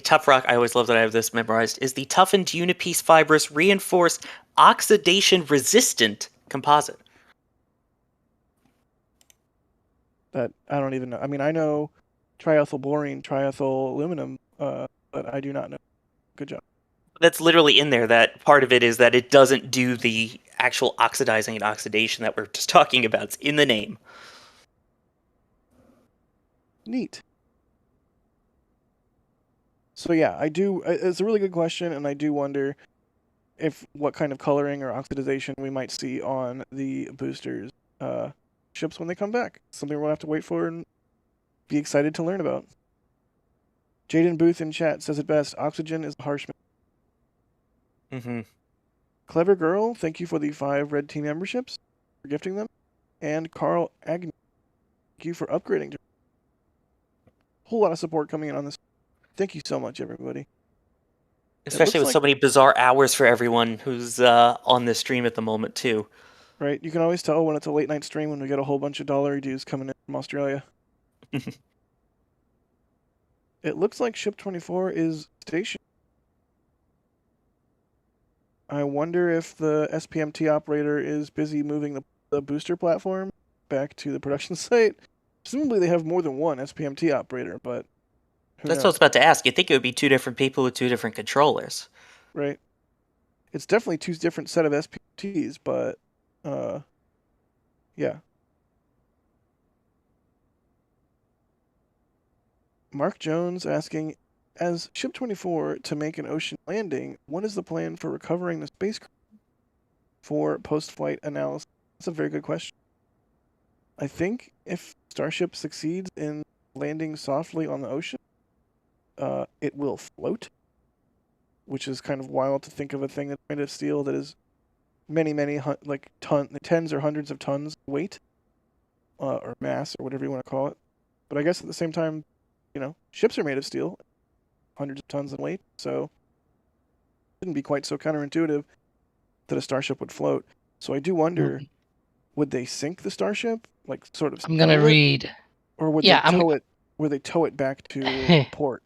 Tough Rock, I always love that I have this memorized, is the toughened unipiece fibrous reinforced oxidation resistant composite. That I don't even know. I mean, I know triethylborine, triethyl aluminum, but I do not know. Good job. That's literally in there. That part of it is that it doesn't do the actual oxidizing and oxidation that we're just talking about. It's in the name. Neat. So yeah, I do. It's a really good question, and I do wonder what kind of coloring or oxidization we might see on the boosters ships when they come back. Something we'll have to wait for and be excited to learn about. Jaden Booth in chat says it best: oxygen is a harsh. Mm-hmm. Clever Girl, thank you for the 5 red team memberships, for gifting them. And Carl Agnew, thank you for upgrading. A whole lot of support coming in on this. Thank you so much, everybody. Especially with so many bizarre hours for everyone who's on this stream at the moment, too. Right, you can always tell when it's a late night stream when we get a whole bunch of dollar dues coming in from Australia. It looks like Ship 24 is stationed. I wonder if the SPMT operator is busy moving the booster platform back to the production site. Presumably they have more than one SPMT operator, but that's what I was about to ask. You'd think it would be 2 different people with 2 different controllers. Right. It's definitely 2 different set of SPMTs, but yeah. Mark Jones asking, as Ship 24 to make an ocean landing, what is the plan for recovering the spacecraft for post-flight analysis? That's a very good question. I think if Starship succeeds in landing softly on the ocean, it will float, which is kind of wild to think of a thing that's made of steel that is many, tens or hundreds of tons weight, or mass, or whatever you want to call it. But I guess at the same time, ships are made of steel, hundreds of tons in weight, so it shouldn't be quite so counterintuitive that a Starship would float. So I do wonder, would they sink the Starship? Like, sort of. I'm gonna read. Or would they tow it? Would they tow it back to port,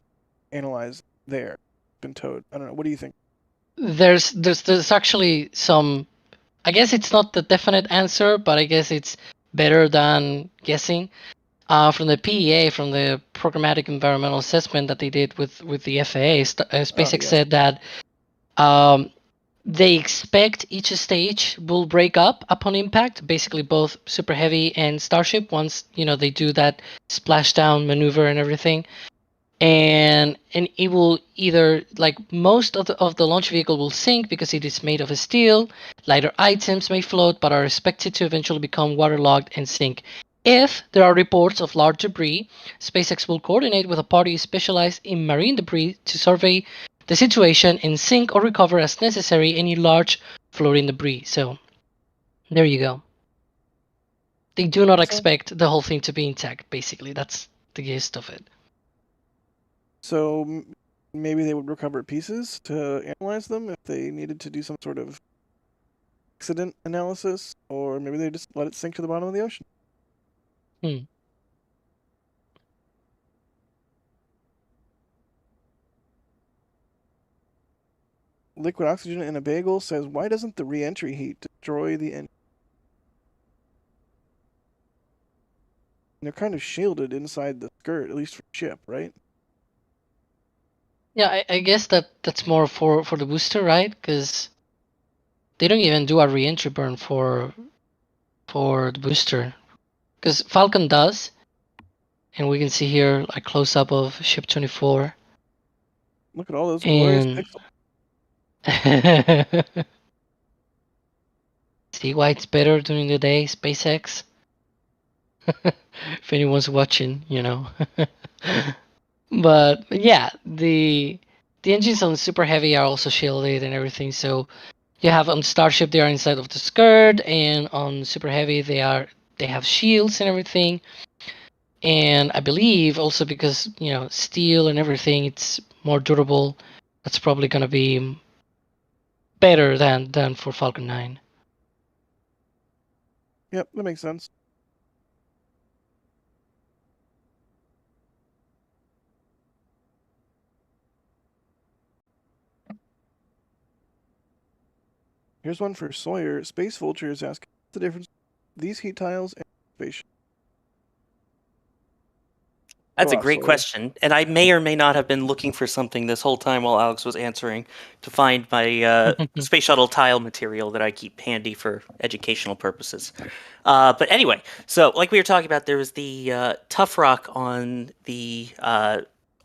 analyze there, been towed? I don't know. What do you think? There's actually some. I guess it's not the definite answer, but I guess it's better than guessing. From the PEA, from the Programmatic Environmental Assessment that they did with the FAA, SpaceX said that they expect each stage will break up upon impact, basically both Super Heavy and Starship, once they do that splashdown maneuver and everything. And it will either, like, most of the launch vehicle will sink because it is made of steel. Lighter items may float, but are expected to eventually become waterlogged and sink. If there are reports of large debris, SpaceX will coordinate with a party specialized in marine debris to survey the situation and sink or recover as necessary any large floating debris. So, there you go. They do not expect the whole thing to be intact, basically. That's the gist of it. So maybe they would recover pieces to analyze them if they needed to do some sort of accident analysis, or maybe they just let it sink to the bottom of the ocean. Liquid oxygen in a bagel says, why doesn't the re-entry heat destroy the engine? They're kind of shielded inside the skirt, at least for ship, right? Yeah, I guess that's more for the booster, right? Because they don't even do a re-entry burn for the booster. Because Falcon does, and we can see here a close-up of Ship 24. Look at all those glorious pixels. See why it's better during the day, SpaceX? If anyone's watching, you know. But yeah, the engines on Super Heavy are also shielded and everything. So you have on Starship they are inside of the skirt, and on Super Heavy they have shields and everything. And I believe also because steel and everything, it's more durable. That's probably gonna be better than for Falcon 9. Yep, that makes sense. Here's one for Sawyer. Space Vulture is asking, what's the difference between these heat tiles and spaceship? That's a Go off, great Sawyer. question, and I may or may not have been looking for something this whole time while Alex was answering to find my space shuttle tile material that I keep handy for educational purposes. But anyway, so like we were talking about, there was the tough rock on the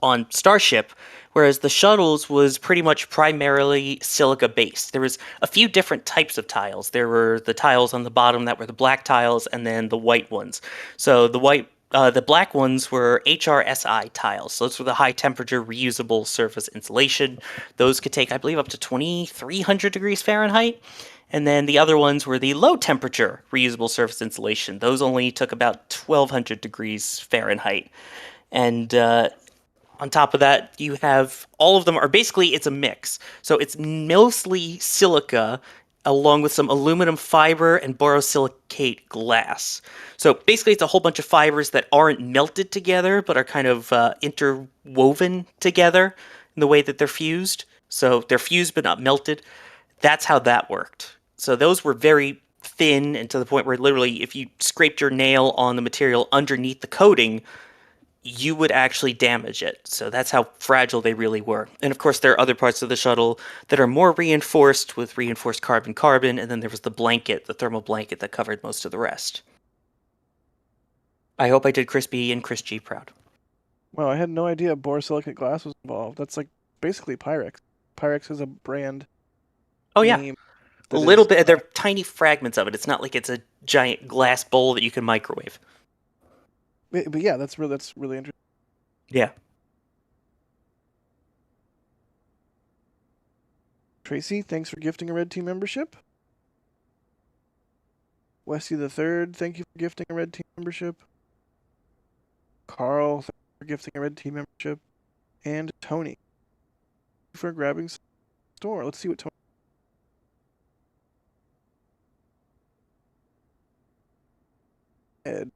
on Starship, whereas the shuttles was pretty much primarily silica based. There was a few different types of tiles. There were the tiles on the bottom that were the black tiles, and then the white ones. So the black ones were HRSI tiles. So those were the high temperature reusable surface insulation. Those could take, I believe, up to 2,300 degrees Fahrenheit. And then the other ones were the low temperature reusable surface insulation. Those only took about 1,200 degrees Fahrenheit. And on top of that, you have all of them are basically it's a mix. So it's mostly silica along with some aluminum fiber and borosilicate glass. So basically, it's a whole bunch of fibers that aren't melted together but are kind of interwoven together in the way that they're fused. So they're fused but not melted. That's how that worked. So those were very thin and to the point where literally if you scraped your nail on the material underneath the coating, you would actually damage it. So that's how fragile they really were. And of course, there are other parts of the shuttle that are more reinforced with reinforced carbon-carbon, and then there was the blanket, the thermal blanket that covered most of the rest. I hope I did Crispy and Chris G proud. Well, I had no idea borosilicate glass was involved. That's like basically Pyrex. Pyrex is a brand. Oh yeah, name a little bit. They're tiny fragments of it. It's not like it's a giant glass bowl that you can microwave. But yeah, that's really interesting. Yeah. Tracy, thanks for gifting a Red Team membership. Westy the Third, thank you for gifting a Red Team membership. Carl, thank you for gifting a Red Team membership. And Tony, thank you for grabbing some store. Let's see what Tony.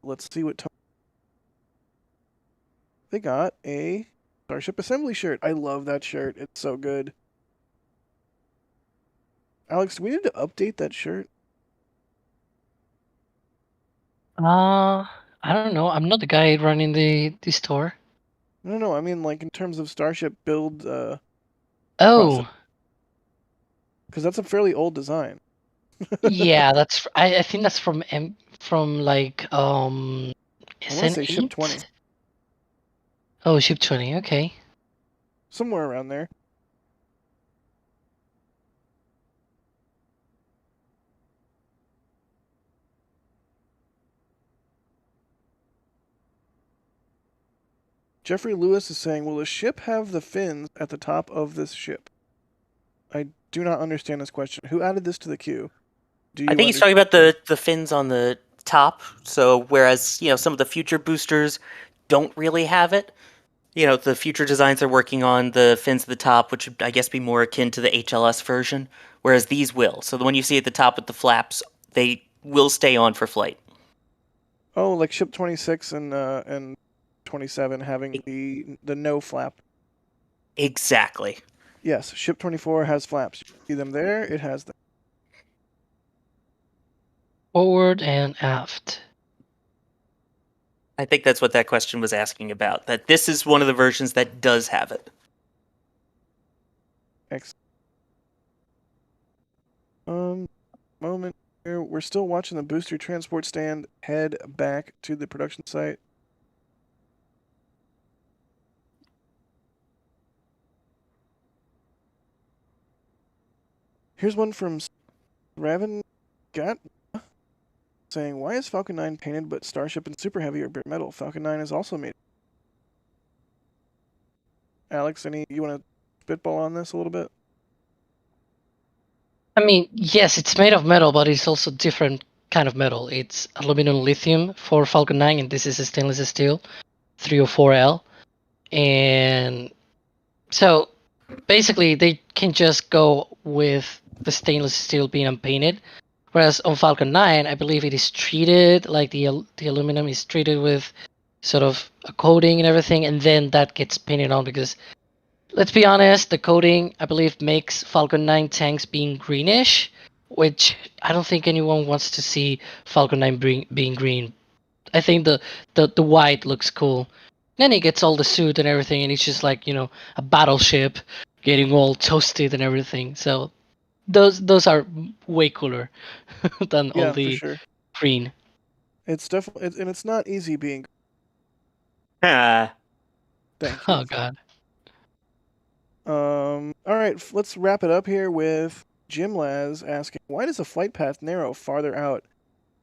Let's see what Tony. They got a Starship Assembly shirt. I love that shirt. It's so good. Alex, do we need to update that shirt? I don't know. I'm not the guy running the store. No. I mean, like in terms of Starship build. Oh. Because that's a fairly old design. Yeah, that's. I think that's from like I want to say Ship 20. Oh, Ship 20. Okay. Somewhere around there. Jeffrey Lewis is saying, will the ship have the fins at the top of this ship? I do not understand this question. Who added this to the queue? Do you I think he's talking about the fins on the top. So whereas some of the future boosters don't really have it, the future designs they're working on, the fins at the top, which would I guess be more akin to the HLS version, whereas these will. So the one you see at the top with the flaps, they will stay on for flight. Oh, like ship 26 and 27 having the no flap. Exactly. Yes, ship 24 has flaps. You see them there? It has them. Forward and aft. I think that's what that question was asking about. That this is one of the versions that does have it. Excellent. Moment here. We're still watching the booster transport stand head back to the production site. Here's one from Raven Gat saying, why is Falcon 9 painted but Starship and Super Heavy are bare metal? Falcon 9 is also made. Alex, you want to spitball on this a little bit? I mean, yes, it's made of metal, but it's also different kind of metal. It's aluminum lithium for Falcon 9, and this is a stainless steel 304L. And so basically they can just go with the stainless steel being unpainted, whereas on Falcon 9 I believe it is treated like the aluminum is treated with sort of a coating and everything, and then that gets painted on, because let's be honest, the coating I believe makes Falcon 9 tanks being greenish, which I don't think anyone wants to see Falcon 9 being green. I think the white looks cool. Then he gets all the suit and everything, and it's just like, a battleship getting all toasted and everything. So those are way cooler than all For the sure. green. It's definitely, and it's not easy being. Ah. Thank you. Oh god. All right, let's wrap it up here with Jim Laz asking, why does the flight path narrow farther out?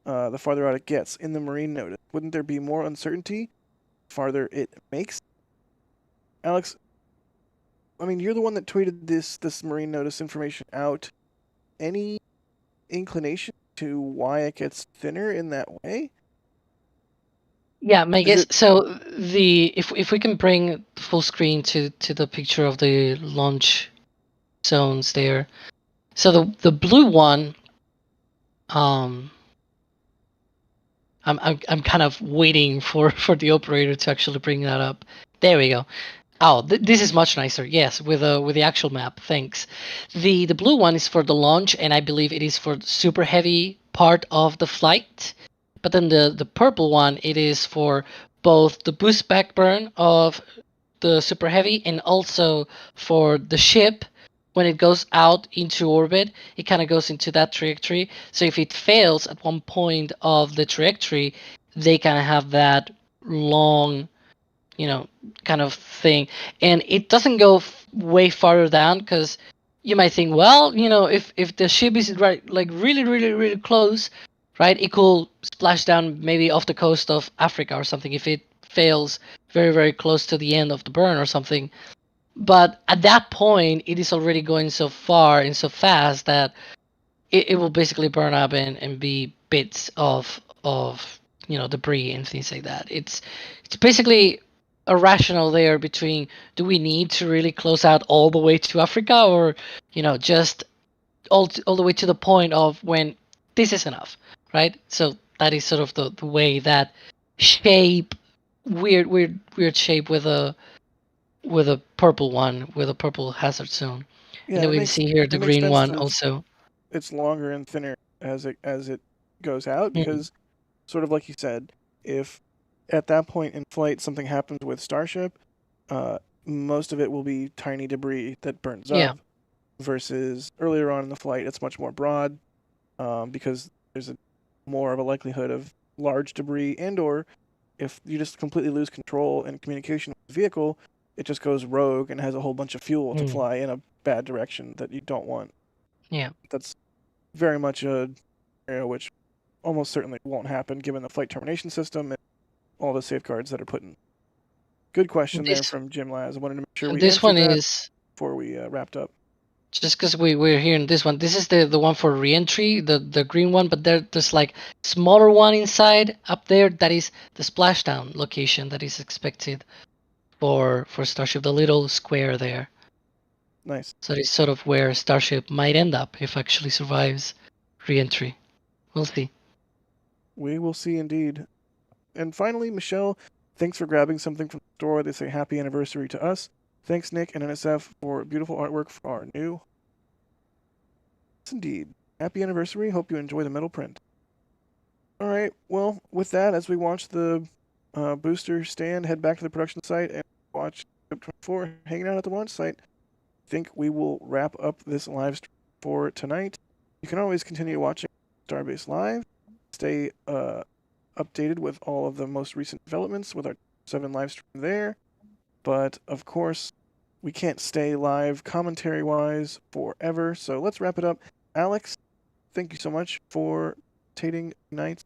The farther out it gets in the marine notice, wouldn't there be more uncertainty farther it makes? Alex, I mean, you're the one that tweeted this marine notice information out. Any inclination to why it gets thinner in that way? Yeah, my guess. So if we can bring full screen to the picture of the launch zones there. So the blue one, I'm kind of waiting for the operator to actually bring that up. There we go. Oh, this is much nicer. Yes, with the actual map. Thanks. The blue one is for the launch, and I believe it is for the super heavy part of the flight. But then the purple one, it is for both the boost back burn of the super heavy and also for the ship. When it goes out into orbit, it kind of goes into that trajectory. So if it fails at one point of the trajectory, they kind of have that long, kind of thing. And it doesn't go way farther down, because you might think, well, if the ship is like really, really, really close, right, it could splash down maybe off the coast of Africa or something if it fails very, very close to the end of the burn or something. But at that point, it is already going so far and so fast that it will basically burn up and be bits of debris and things like that. It's basically a rationale there between, do we need to really close out all the way to Africa, or just all the way to the point of when this is enough, right? So that is sort of the way that shape, weird shape with a purple one, with a purple hazard zone. Yeah, and then we see here the green one also. It's longer and thinner as it goes out, because sort of like you said, if at that point in flight something happens with Starship, most of it will be tiny debris that burns up, versus earlier on in the flight it's much more broad, because there's more of a likelihood of large debris, and or if you just completely lose control and communication with the vehicle, it just goes rogue and has a whole bunch of fuel to fly in a bad direction that you don't want. Yeah. That's very much a scenario which almost certainly won't happen given the flight termination system and all the safeguards that are put in. Good question there This- from Jim Laz. I wanted to make sure we This one answered that is before we wrapped up. just because we're here in this one. This is the one for reentry, the green one, but there's like smaller one inside up there. That is the splashdown location that is expected for Starship. The little square there. Nice. So that is sort of where Starship might end up if actually survives reentry. We'll see. We will see indeed. And finally, Michelle, thanks for grabbing something from the store. They say happy anniversary to us. Thanks, Nick and NSF, for beautiful artwork for our new. Yes, indeed. Happy anniversary. Hope you enjoy the metal print. All right. Well, with that, as we watch the booster stand, head back to the production site and watch Ship 24 hanging out at the launch site, I think we will wrap up this live stream for tonight. You can always continue watching Starbase Live. Stay updated with all of the most recent developments with our 7 live stream there. But, of course, we can't stay live commentary-wise forever, so let's wrap it up. Alex, thank you so much for tating nights.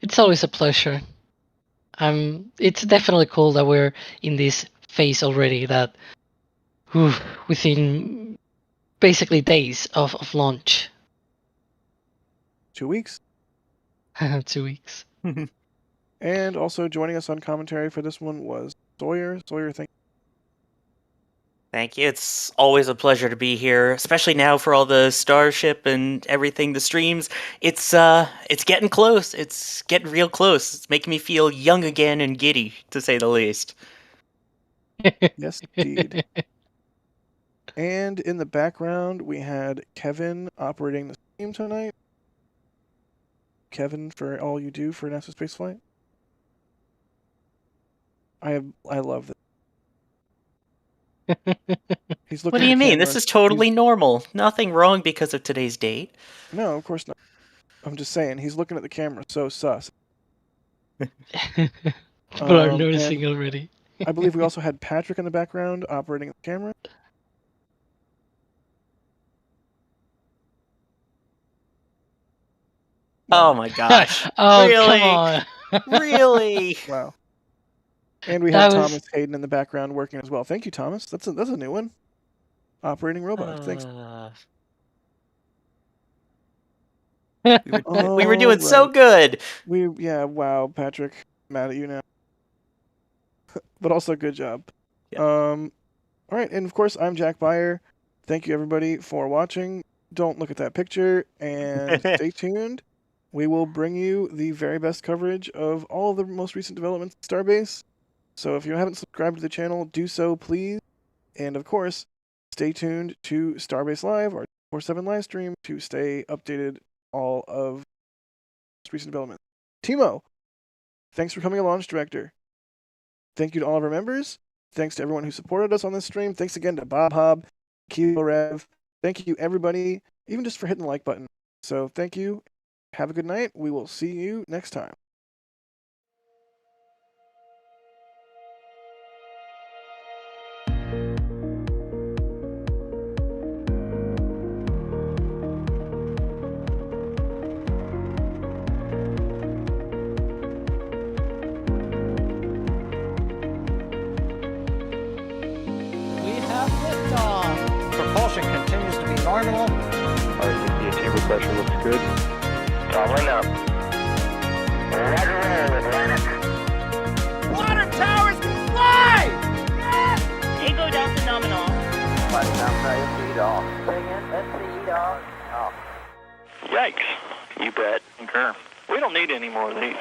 It's always a pleasure. It's definitely cool that we're in this phase already. That within basically days of launch. 2 weeks. 2 weeks. And also joining us on commentary for this one was Sawyer. Sawyer, thank Thank you. It's always a pleasure to be here, especially now for all the Starship and everything, the streams. It's getting close. It's getting real close. It's making me feel young again and giddy, to say the least. you. Yes, indeed. And in the background, we had Kevin operating the stream tonight. Kevin, for all you do for NASASpaceflight. I love this. He's looking What do at you the mean? camera. This is totally normal. Nothing wrong because of today's date. No, of course not. I'm just saying, he's looking at the camera, so sus. People are and noticing already. I believe we also had Patrick in the background operating the camera. Oh my gosh. Oh, Really? come on. Really? Wow. And we That have was- Thomas Hayden in the background working as well. Thank you, Thomas. That's a new one. Operating robot. Thanks. We were doing so Alright. good. Wow, Patrick. Mad at you now. But also good job. Yeah. All right, and of course I'm Jack Beyer. Thank you everybody for watching. Don't look at that picture and stay tuned. We will bring you the very best coverage of all of the most recent developments at Starbase. So if you haven't subscribed to the channel, do so please. And of course, stay tuned to Starbase Live, our 24/7 live stream, to stay updated all of most recent developments. Timo, thanks for coming, a launch director. Thank you to all of our members. Thanks to everyone who supported us on this stream. Thanks again to Bob Hobb, Kilo Rev. Thank you everybody, even just for hitting the like button. So thank you. Have a good night. We will see you next time. We have liftoff. Propulsion continues to be nominal. The chamber pressure looks good. Toggling up. Water towers, fly! Yes! Tango down to nominal. Flight down, speed off. Bring in, speed off. Off. Yikes. You bet. Concur. We don't need any more of these.